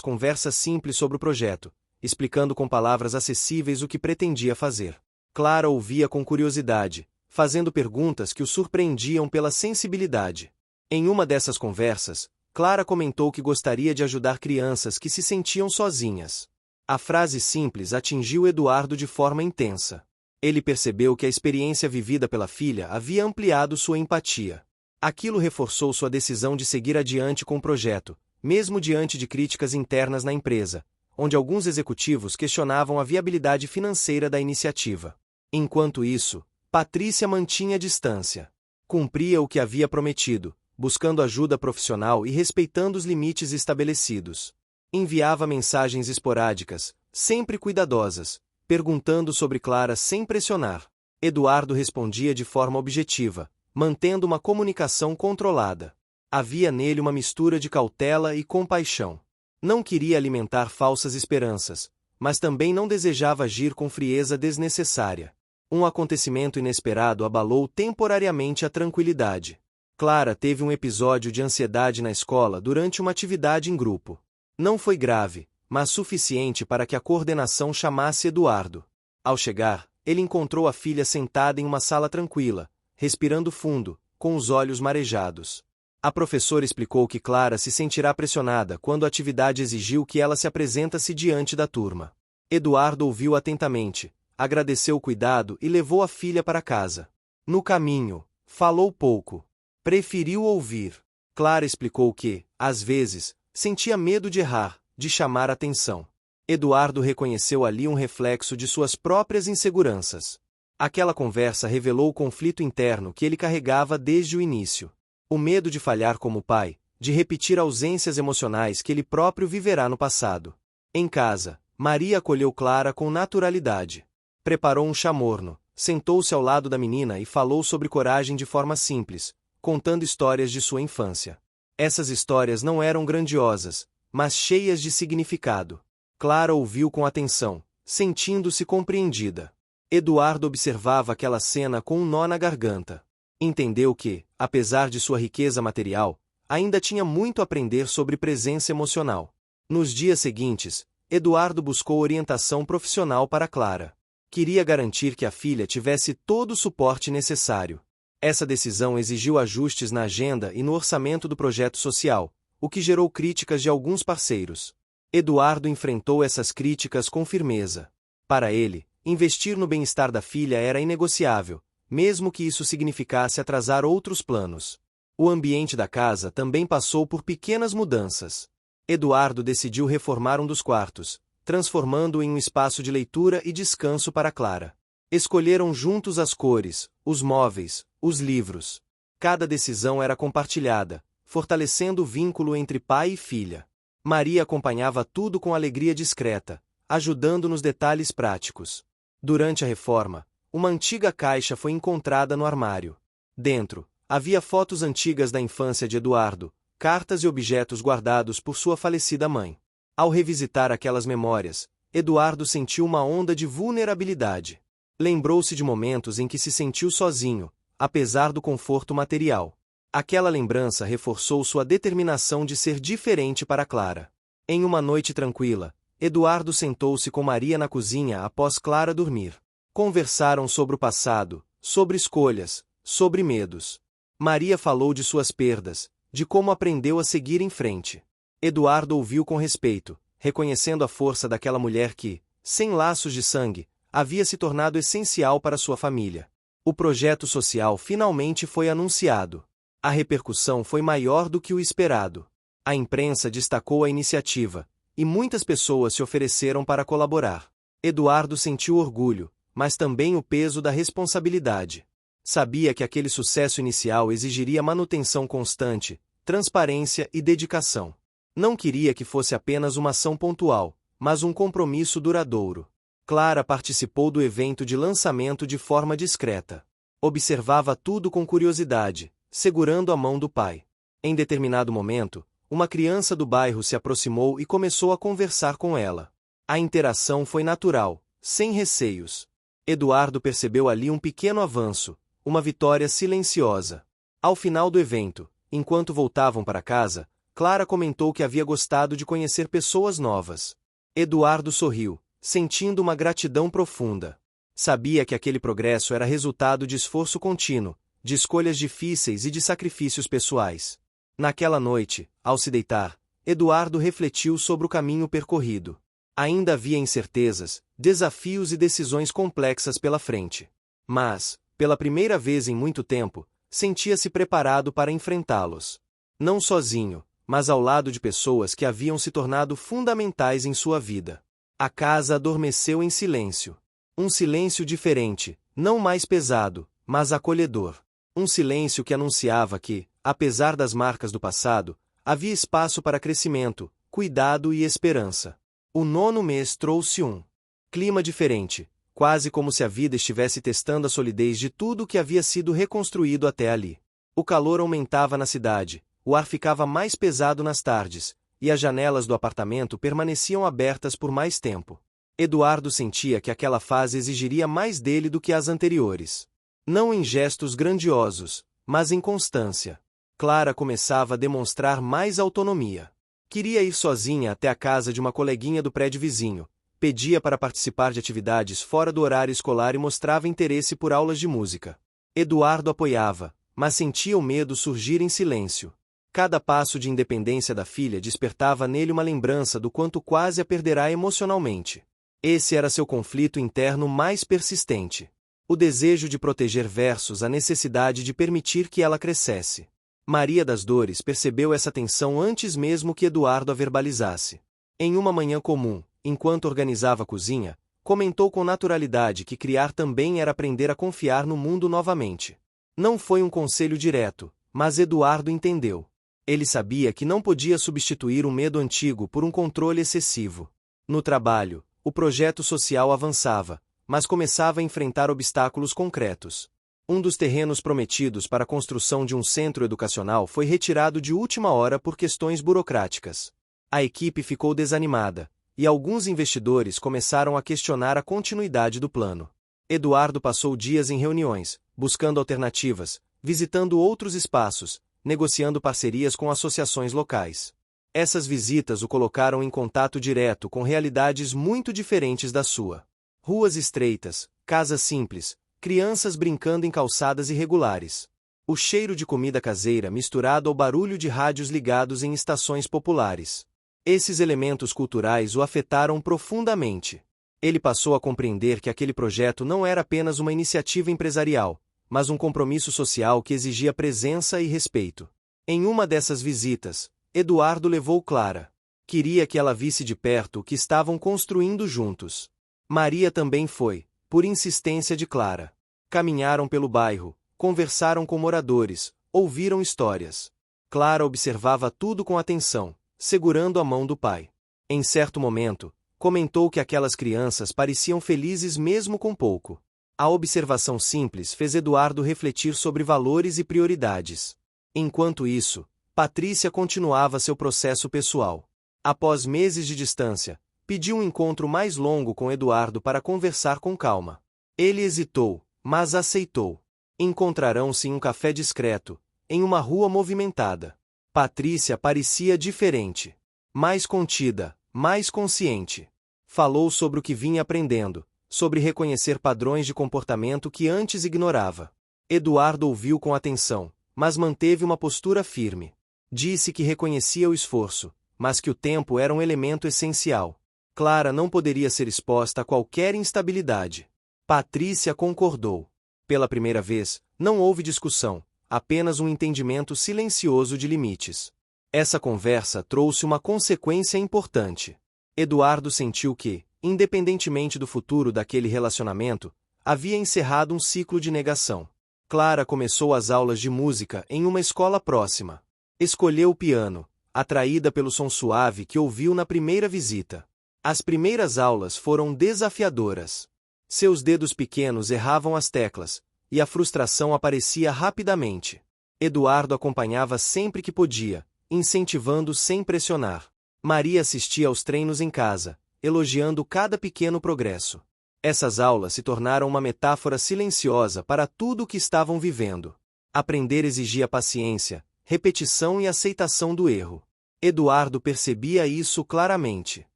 conversas simples sobre o projeto, explicando com palavras acessíveis o que pretendia fazer. Clara ouvia com curiosidade, fazendo perguntas que o surpreendiam pela sensibilidade. Em uma dessas conversas, Clara comentou que gostaria de ajudar crianças que se sentiam sozinhas. A frase simples atingiu Eduardo de forma intensa. Ele percebeu que a experiência vivida pela filha havia ampliado sua empatia. Aquilo reforçou sua decisão de seguir adiante com o projeto, mesmo diante de críticas internas na empresa, onde alguns executivos questionavam a viabilidade financeira da iniciativa. Enquanto isso, Patrícia mantinha distância. Cumpria o que havia prometido, buscando ajuda profissional e respeitando os limites estabelecidos. Enviava mensagens esporádicas, sempre cuidadosas, perguntando sobre Clara sem pressionar. Eduardo respondia de forma objetiva, mantendo uma comunicação controlada. Havia nele uma mistura de cautela e compaixão. Não queria alimentar falsas esperanças, mas também não desejava agir com frieza desnecessária. Um acontecimento inesperado abalou temporariamente a tranquilidade. Clara teve um episódio de ansiedade na escola durante uma atividade em grupo. Não foi grave, mas suficiente para que a coordenação chamasse Eduardo. Ao chegar, ele encontrou a filha sentada em uma sala tranquila, respirando fundo, com os olhos marejados. A professora explicou que Clara se sentirá pressionada quando a atividade exigiu que ela se apresentasse diante da turma. Eduardo ouviu atentamente, agradeceu o cuidado e levou a filha para casa. No caminho, falou pouco. Preferiu ouvir. Clara explicou que, às vezes, sentia medo de errar, de chamar atenção. Eduardo reconheceu ali um reflexo de suas próprias inseguranças. Aquela conversa revelou o conflito interno que ele carregava desde o início. O medo de falhar como pai, de repetir ausências emocionais que ele próprio viverá no passado. Em casa, Maria acolheu Clara com naturalidade. Preparou um chá morno, sentou-se ao lado da menina e falou sobre coragem de forma simples, contando histórias de sua infância. Essas histórias não eram grandiosas, mas cheias de significado. Clara ouviu com atenção, sentindo-se compreendida. Eduardo observava aquela cena com um nó na garganta. Entendeu que, apesar de sua riqueza material, ainda tinha muito a aprender sobre presença emocional. Nos dias seguintes, Eduardo buscou orientação profissional para Clara. Queria garantir que a filha tivesse todo o suporte necessário. Essa decisão exigiu ajustes na agenda e no orçamento do projeto social, o que gerou críticas de alguns parceiros. Eduardo enfrentou essas críticas com firmeza. Para ele, investir no bem-estar da filha era inegociável, mesmo que isso significasse atrasar outros planos. O ambiente da casa também passou por pequenas mudanças. Eduardo decidiu reformar um dos quartos, transformando-o em um espaço de leitura e descanso para Clara. Escolheram juntos as cores, os móveis, os livros. Cada decisão era compartilhada, fortalecendo o vínculo entre pai e filha. Maria acompanhava tudo com alegria discreta, ajudando nos detalhes práticos. Durante a reforma, uma antiga caixa foi encontrada no armário. Dentro, havia fotos antigas da infância de Eduardo, cartas e objetos guardados por sua falecida mãe. Ao revisitar aquelas memórias, Eduardo sentiu uma onda de vulnerabilidade. Lembrou-se de momentos em que se sentiu sozinho, apesar do conforto material. Aquela lembrança reforçou sua determinação de ser diferente para Clara. Em uma noite tranquila, Eduardo sentou-se com Maria na cozinha após Clara dormir. Conversaram sobre o passado, sobre escolhas, sobre medos. Maria falou de suas perdas, de como aprendeu a seguir em frente. Eduardo ouviu com respeito, reconhecendo a força daquela mulher que, sem laços de sangue, havia se tornado essencial para sua família. O projeto social finalmente foi anunciado. A repercussão foi maior do que o esperado. A imprensa destacou a iniciativa, e muitas pessoas se ofereceram para colaborar. Eduardo sentiu orgulho, mas também o peso da responsabilidade. Sabia que aquele sucesso inicial exigiria manutenção constante, transparência e dedicação. Não queria que fosse apenas uma ação pontual, mas um compromisso duradouro. Clara participou do evento de lançamento de forma discreta. Observava tudo com curiosidade, segurando a mão do pai. Em determinado momento, uma criança do bairro se aproximou e começou a conversar com ela. A interação foi natural, sem receios. Eduardo percebeu ali um pequeno avanço, uma vitória silenciosa. Ao final do evento, enquanto voltavam para casa, Clara comentou que havia gostado de conhecer pessoas novas. Eduardo sorriu, sentindo uma gratidão profunda. Sabia que aquele progresso era resultado de esforço contínuo, de escolhas difíceis e de sacrifícios pessoais. Naquela noite, ao se deitar, Eduardo refletiu sobre o caminho percorrido. Ainda havia incertezas, desafios e decisões complexas pela frente. Mas, pela primeira vez em muito tempo, sentia-se preparado para enfrentá-los. Não sozinho, mas ao lado de pessoas que haviam se tornado fundamentais em sua vida. A casa adormeceu em silêncio. Um silêncio diferente, não mais pesado, mas acolhedor. Um silêncio que anunciava que, apesar das marcas do passado, havia espaço para crescimento, cuidado e esperança. O 9º mês trouxe um clima diferente, quase como se a vida estivesse testando a solidez de tudo o que havia sido reconstruído até ali. O calor aumentava na cidade, o ar ficava mais pesado nas tardes, e as janelas do apartamento permaneciam abertas por mais tempo. Eduardo sentia que aquela fase exigiria mais dele do que as anteriores. Não em gestos grandiosos, mas em constância. Clara começava a demonstrar mais autonomia. Queria ir sozinha até a casa de uma coleguinha do prédio vizinho, pedia para participar de atividades fora do horário escolar e mostrava interesse por aulas de música. Eduardo apoiava, mas sentia o medo surgir em silêncio. Cada passo de independência da filha despertava nele uma lembrança do quanto quase a perderá emocionalmente. Esse era seu conflito interno mais persistente. O desejo de proteger versus a necessidade de permitir que ela crescesse. Maria das Dores percebeu essa tensão antes mesmo que Eduardo a verbalizasse. Em uma manhã comum, enquanto organizava a cozinha, comentou com naturalidade que criar também era aprender a confiar no mundo novamente. Não foi um conselho direto, mas Eduardo entendeu. Ele sabia que não podia substituir o medo antigo por um controle excessivo. No trabalho, o projeto social avançava, mas começava a enfrentar obstáculos concretos. Um dos terrenos prometidos para a construção de um centro educacional foi retirado de última hora por questões burocráticas. A equipe ficou desanimada, e alguns investidores começaram a questionar a continuidade do plano. Eduardo passou dias em reuniões, buscando alternativas, visitando outros espaços, negociando parcerias com associações locais. Essas visitas o colocaram em contato direto com realidades muito diferentes da sua. Ruas estreitas, casas simples, crianças brincando em calçadas irregulares. O cheiro de comida caseira misturado ao barulho de rádios ligados em estações populares. Esses elementos culturais o afetaram profundamente. Ele passou a compreender que aquele projeto não era apenas uma iniciativa empresarial, mas um compromisso social que exigia presença e respeito. Em uma dessas visitas, Eduardo levou Clara. Queria que ela visse de perto o que estavam construindo juntos. Maria também foi, por insistência de Clara. Caminharam pelo bairro, conversaram com moradores, ouviram histórias. Clara observava tudo com atenção, segurando a mão do pai. Em certo momento, comentou que aquelas crianças pareciam felizes mesmo com pouco. A observação simples fez Eduardo refletir sobre valores e prioridades. Enquanto isso, Patrícia continuava seu processo pessoal. Após meses de distância, pediu um encontro mais longo com Eduardo para conversar com calma. Ele hesitou, mas aceitou. Encontrarão-se em um café discreto, em uma rua movimentada. Patrícia parecia diferente. Mais contida, mais consciente. Falou sobre o que vinha aprendendo, sobre reconhecer padrões de comportamento que antes ignorava. Eduardo ouviu com atenção, mas manteve uma postura firme. Disse que reconhecia o esforço, mas que o tempo era um elemento essencial. Clara não poderia ser exposta a qualquer instabilidade. Patrícia concordou. Pela primeira vez, não houve discussão, apenas um entendimento silencioso de limites. Essa conversa trouxe uma consequência importante. Eduardo sentiu que, independentemente do futuro daquele relacionamento, havia encerrado um ciclo de negação. Clara começou as aulas de música em uma escola próxima. Escolheu o piano, atraída pelo som suave que ouviu na primeira visita. As primeiras aulas foram desafiadoras. Seus dedos pequenos erravam as teclas, e a frustração aparecia rapidamente. Eduardo acompanhava sempre que podia, incentivando sem pressionar. Maria assistia aos treinos em casa, elogiando cada pequeno progresso. Essas aulas se tornaram uma metáfora silenciosa para tudo o que estavam vivendo. Aprender exigia paciência, repetição e aceitação do erro. Eduardo percebia isso claramente.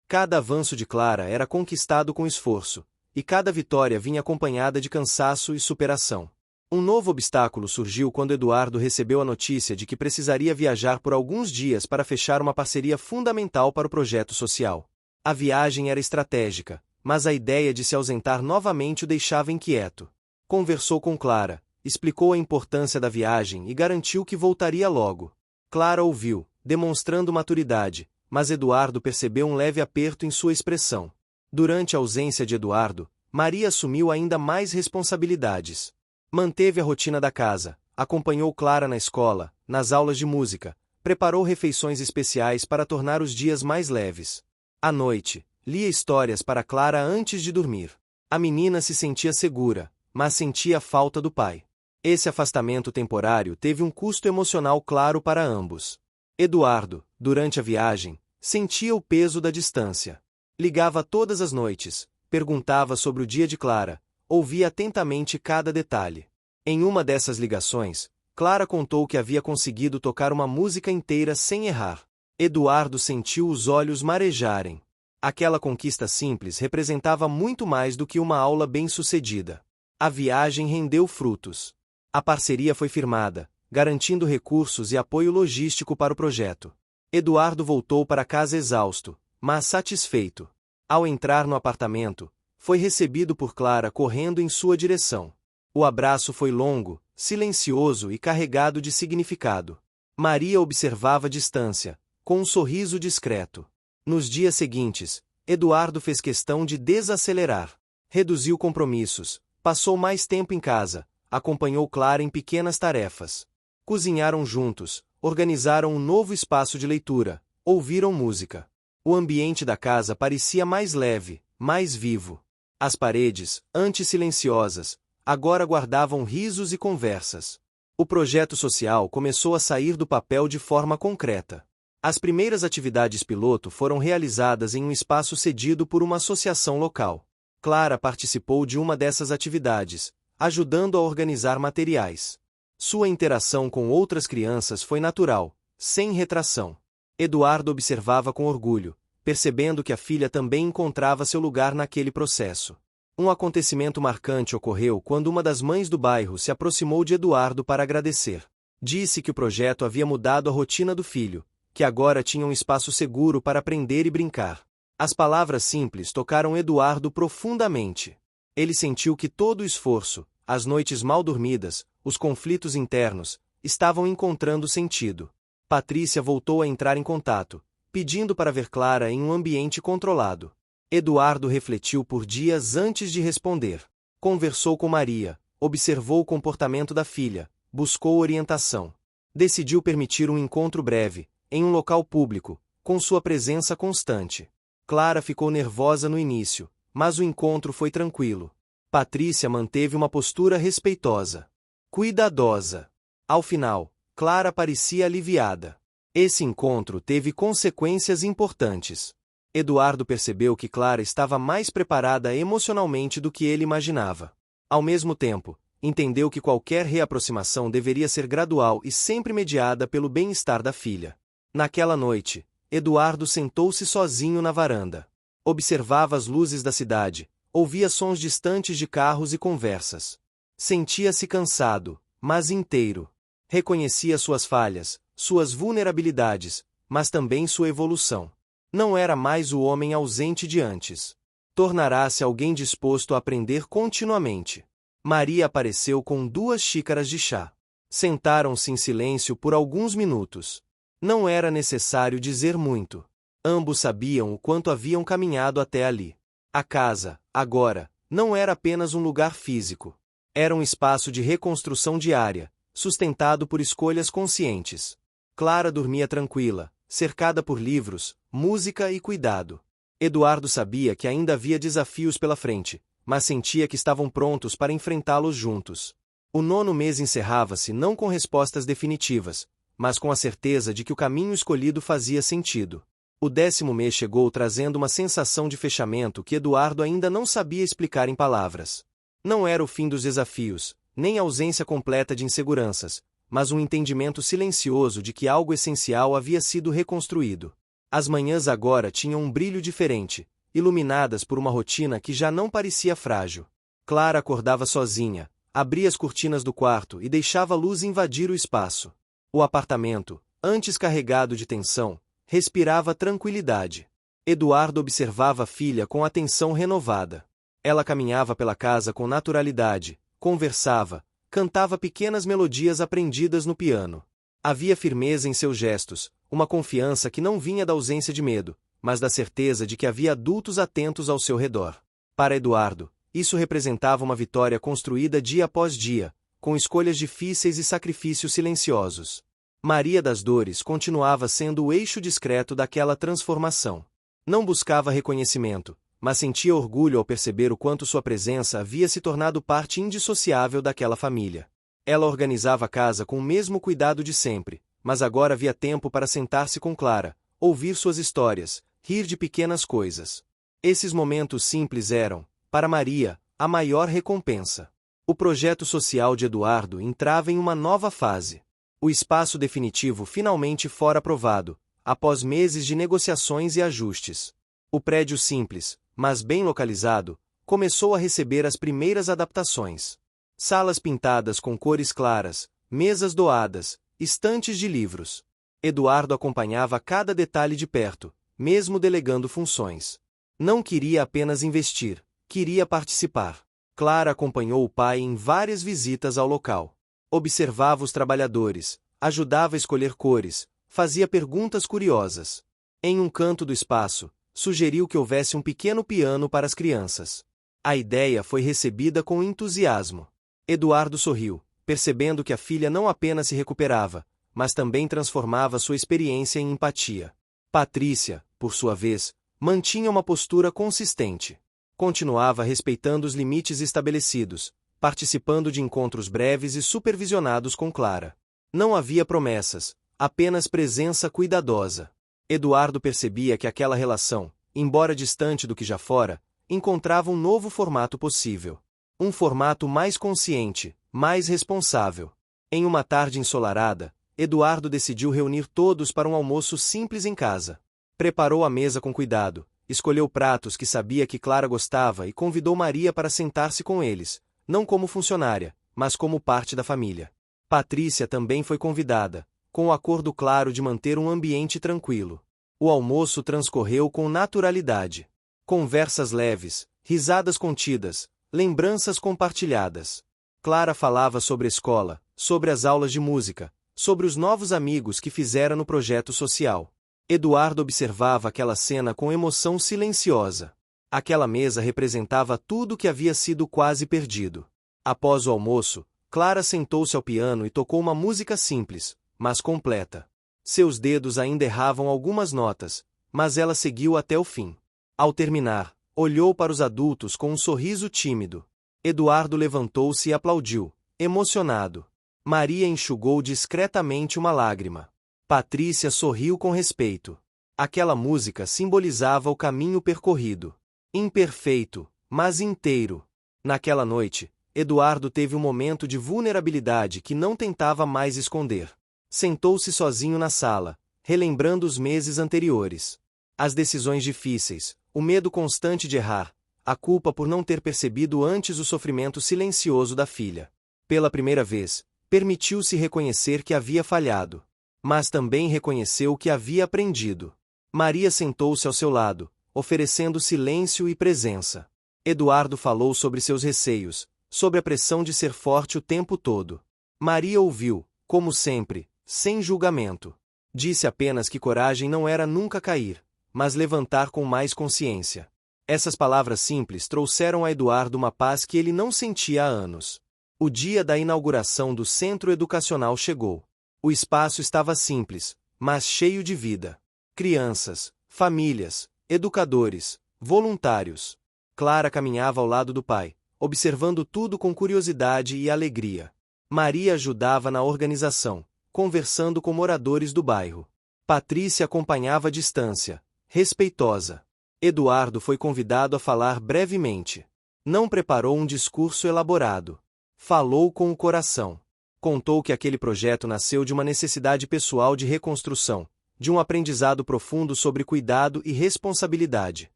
Cada avanço de Clara era conquistado com esforço, e cada vitória vinha acompanhada de cansaço e superação. Um novo obstáculo surgiu quando Eduardo recebeu a notícia de que precisaria viajar por alguns dias para fechar uma parceria fundamental para o projeto social. A viagem era estratégica, mas a ideia de se ausentar novamente o deixava inquieto. Conversou com Clara, explicou a importância da viagem e garantiu que voltaria logo. Clara ouviu, demonstrando maturidade, mas Eduardo percebeu um leve aperto em sua expressão. Durante a ausência de Eduardo, Maria assumiu ainda mais responsabilidades. Manteve a rotina da casa, acompanhou Clara na escola, nas aulas de música, preparou refeições especiais para tornar os dias mais leves. À noite, lia histórias para Clara antes de dormir. A menina se sentia segura, mas sentia a falta do pai. Esse afastamento temporário teve um custo emocional claro para ambos. Eduardo, durante a viagem, sentia o peso da distância. Ligava todas as noites, perguntava sobre o dia de Clara, ouvia atentamente cada detalhe. Em uma dessas ligações, Clara contou que havia conseguido tocar uma música inteira sem errar. Eduardo sentiu os olhos marejarem. Aquela conquista simples representava muito mais do que uma aula bem-sucedida. A viagem rendeu frutos. A parceria foi firmada, garantindo recursos e apoio logístico para o projeto. Eduardo voltou para casa exausto, mas satisfeito. Ao entrar no apartamento, foi recebido por Clara correndo em sua direção. O abraço foi longo, silencioso e carregado de significado. Maria observava à distância, com um sorriso discreto. Nos dias seguintes, Eduardo fez questão de desacelerar. Reduziu compromissos, passou mais tempo em casa, acompanhou Clara em pequenas tarefas. Cozinharam juntos, organizaram um novo espaço de leitura, ouviram música. O ambiente da casa parecia mais leve, mais vivo. As paredes, antes silenciosas, agora guardavam risos e conversas. O projeto social começou a sair do papel de forma concreta. As primeiras atividades piloto foram realizadas em um espaço cedido por uma associação local. Clara participou de uma dessas atividades, ajudando a organizar materiais. Sua interação com outras crianças foi natural, sem retração. Eduardo observava com orgulho, percebendo que a filha também encontrava seu lugar naquele processo. Um acontecimento marcante ocorreu quando uma das mães do bairro se aproximou de Eduardo para agradecer. Disse que o projeto havia mudado a rotina do filho, que agora tinha um espaço seguro para aprender e brincar. As palavras simples tocaram Eduardo profundamente. Ele sentiu que todo o esforço, as noites mal dormidas, os conflitos internos, estavam encontrando sentido. Patrícia voltou a entrar em contato, pedindo para ver Clara em um ambiente controlado. Eduardo refletiu por dias antes de responder. Conversou com Maria, observou o comportamento da filha, buscou orientação. Decidiu permitir um encontro breve, em um local público, com sua presença constante. Clara ficou nervosa no início, mas o encontro foi tranquilo. Patrícia manteve uma postura respeitosa, cuidadosa. Ao final, Clara parecia aliviada. Esse encontro teve consequências importantes. Eduardo percebeu que Clara estava mais preparada emocionalmente do que ele imaginava. Ao mesmo tempo, entendeu que qualquer reaproximação deveria ser gradual e sempre mediada pelo bem-estar da filha. Naquela noite, Eduardo sentou-se sozinho na varanda. Observava as luzes da cidade, ouvia sons distantes de carros e conversas. Sentia-se cansado, mas inteiro. Reconhecia suas falhas, suas vulnerabilidades, mas também sua evolução. Não era mais o homem ausente de antes. Tornará-se alguém disposto a aprender continuamente. Maria apareceu com 2 xícaras de chá. Sentaram-se em silêncio por alguns minutos. Não era necessário dizer muito. Ambos sabiam o quanto haviam caminhado até ali. A casa, agora, não era apenas um lugar físico. Era um espaço de reconstrução diária, sustentado por escolhas conscientes. Clara dormia tranquila, cercada por livros, música e cuidado. Eduardo sabia que ainda havia desafios pela frente, mas sentia que estavam prontos para enfrentá-los juntos. O 9º mês encerrava-se não com respostas definitivas, mas com a certeza de que o caminho escolhido fazia sentido. O 10º mês chegou trazendo uma sensação de fechamento que Eduardo ainda não sabia explicar em palavras. Não era o fim dos desafios, nem a ausência completa de inseguranças, mas um entendimento silencioso de que algo essencial havia sido reconstruído. As manhãs agora tinham um brilho diferente, iluminadas por uma rotina que já não parecia frágil. Clara acordava sozinha, abria as cortinas do quarto e deixava a luz invadir o espaço. O apartamento, antes carregado de tensão, respirava tranquilidade. Eduardo observava a filha com atenção renovada. Ela caminhava pela casa com naturalidade, conversava, cantava pequenas melodias aprendidas no piano. Havia firmeza em seus gestos, uma confiança que não vinha da ausência de medo, mas da certeza de que havia adultos atentos ao seu redor. Para Eduardo, isso representava uma vitória construída dia após dia, com escolhas difíceis e sacrifícios silenciosos. Maria das Dores continuava sendo o eixo discreto daquela transformação. Não buscava reconhecimento, mas sentia orgulho ao perceber o quanto sua presença havia se tornado parte indissociável daquela família. Ela organizava a casa com o mesmo cuidado de sempre, mas agora havia tempo para sentar-se com Clara, ouvir suas histórias, rir de pequenas coisas. Esses momentos simples eram, para Maria, a maior recompensa. O projeto social de Eduardo entrava em uma nova fase. O espaço definitivo finalmente fora aprovado, após meses de negociações e ajustes. O prédio simples, mas bem localizado, começou a receber as primeiras adaptações. Salas pintadas com cores claras, mesas doadas, estantes de livros. Eduardo acompanhava cada detalhe de perto, mesmo delegando funções. Não queria apenas investir, queria participar. Clara acompanhou o pai em várias visitas ao local. Observava os trabalhadores, ajudava a escolher cores, fazia perguntas curiosas. Em um canto do espaço, sugeriu que houvesse um pequeno piano para as crianças. A ideia foi recebida com entusiasmo. Eduardo sorriu, percebendo que a filha não apenas se recuperava, mas também transformava sua experiência em empatia. Patrícia, por sua vez, mantinha uma postura consistente. Continuava respeitando os limites estabelecidos, participando de encontros breves e supervisionados com Clara. Não havia promessas, apenas presença cuidadosa. Eduardo percebia que aquela relação, embora distante do que já fora, encontrava um novo formato possível. Um formato mais consciente, mais responsável. Em uma tarde ensolarada, Eduardo decidiu reunir todos para um almoço simples em casa. Preparou a mesa com cuidado, escolheu pratos que sabia que Clara gostava e convidou Maria para sentar-se com eles, não como funcionária, mas como parte da família. Patrícia também foi convidada, com o acordo claro de manter um ambiente tranquilo. O almoço transcorreu com naturalidade. Conversas leves, risadas contidas, lembranças compartilhadas. Clara falava sobre a escola, sobre as aulas de música, sobre os novos amigos que fizera no projeto social. Eduardo observava aquela cena com emoção silenciosa. Aquela mesa representava tudo que havia sido quase perdido. Após o almoço, Clara sentou-se ao piano e tocou uma música simples, mas completa. Seus dedos ainda erravam algumas notas, mas ela seguiu até o fim. Ao terminar, olhou para os adultos com um sorriso tímido. Eduardo levantou-se e aplaudiu, emocionado. Maria enxugou discretamente uma lágrima. Patrícia sorriu com respeito. Aquela música simbolizava o caminho percorrido. Imperfeito, mas inteiro. Naquela noite, Eduardo teve um momento de vulnerabilidade que não tentava mais esconder. Sentou-se sozinho na sala, relembrando os meses anteriores. As decisões difíceis, o medo constante de errar, a culpa por não ter percebido antes o sofrimento silencioso da filha. Pela primeira vez, permitiu-se reconhecer que havia falhado. Mas também reconheceu que havia aprendido. Maria sentou-se ao seu lado, oferecendo silêncio e presença. Eduardo falou sobre seus receios, sobre a pressão de ser forte o tempo todo. Maria ouviu, como sempre, sem julgamento. Disse apenas que coragem não era nunca cair, mas levantar com mais consciência. Essas palavras simples trouxeram a Eduardo uma paz que ele não sentia há anos. O dia da inauguração do centro educacional chegou. O espaço estava simples, mas cheio de vida. Crianças, famílias, educadores, voluntários. Clara caminhava ao lado do pai, observando tudo com curiosidade e alegria. Maria ajudava na organização, conversando com moradores do bairro. Patrícia acompanhava à distância, respeitosa. Eduardo foi convidado a falar brevemente. Não preparou um discurso elaborado. Falou com o coração. Contou que aquele projeto nasceu de uma necessidade pessoal de reconstrução, de um aprendizado profundo sobre cuidado e responsabilidade.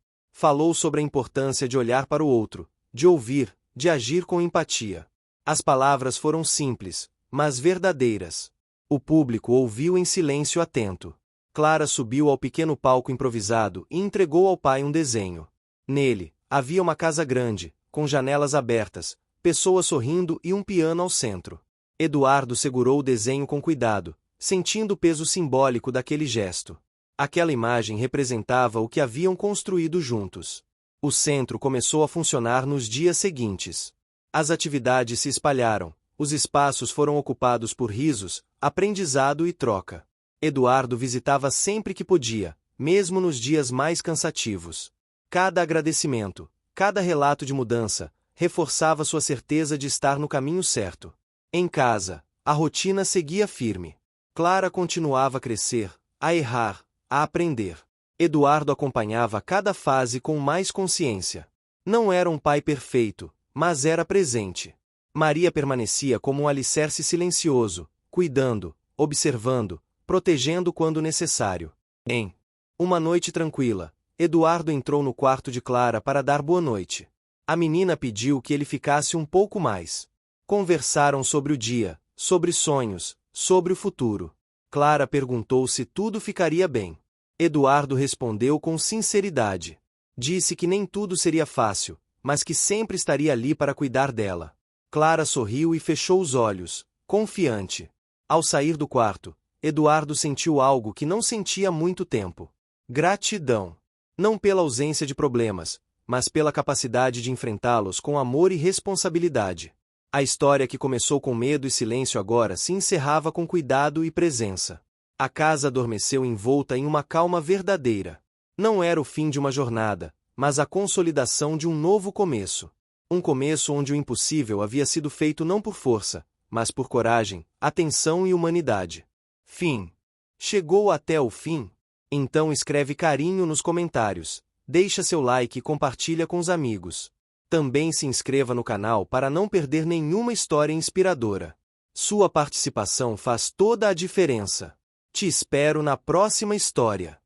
Falou sobre a importância de olhar para o outro, de ouvir, de agir com empatia. As palavras foram simples, mas verdadeiras. O público ouviu em silêncio atento. Clara subiu ao pequeno palco improvisado e entregou ao pai um desenho. Nele, havia uma casa grande, com janelas abertas, pessoas sorrindo e um piano ao centro. Eduardo segurou o desenho com cuidado, sentindo o peso simbólico daquele gesto. Aquela imagem representava o que haviam construído juntos. O centro começou a funcionar nos dias seguintes. As atividades se espalharam, os espaços foram ocupados por risos, aprendizado e troca. Eduardo visitava sempre que podia, mesmo nos dias mais cansativos. Cada agradecimento, cada relato de mudança, reforçava sua certeza de estar no caminho certo. Em casa, a rotina seguia firme. Clara continuava a crescer, a errar, a aprender. Eduardo acompanhava cada fase com mais consciência. Não era um pai perfeito, mas era presente. Maria permanecia como um alicerce silencioso, cuidando, observando, protegendo quando necessário. Em uma noite tranquila, Eduardo entrou no quarto de Clara para dar boa noite. A menina pediu que ele ficasse um pouco mais. Conversaram sobre o dia, sobre sonhos, sobre o futuro. Clara perguntou se tudo ficaria bem. Eduardo respondeu com sinceridade. Disse que nem tudo seria fácil, mas que sempre estaria ali para cuidar dela. Clara sorriu e fechou os olhos, confiante. Ao sair do quarto, Eduardo sentiu algo que não sentia há muito tempo. Gratidão. Não pela ausência de problemas, mas pela capacidade de enfrentá-los com amor e responsabilidade. A história que começou com medo e silêncio agora se encerrava com cuidado e presença. A casa adormeceu envolta em uma calma verdadeira. Não era o fim de uma jornada, mas a consolidação de um novo começo. Um começo onde o impossível havia sido feito não por força, mas por coragem, atenção e humanidade. Fim. Chegou até o fim? Então escreve carinho nos comentários, deixa seu like e compartilha com os amigos. Também se inscreva no canal para não perder nenhuma história inspiradora. Sua participação faz toda a diferença. Te espero na próxima história.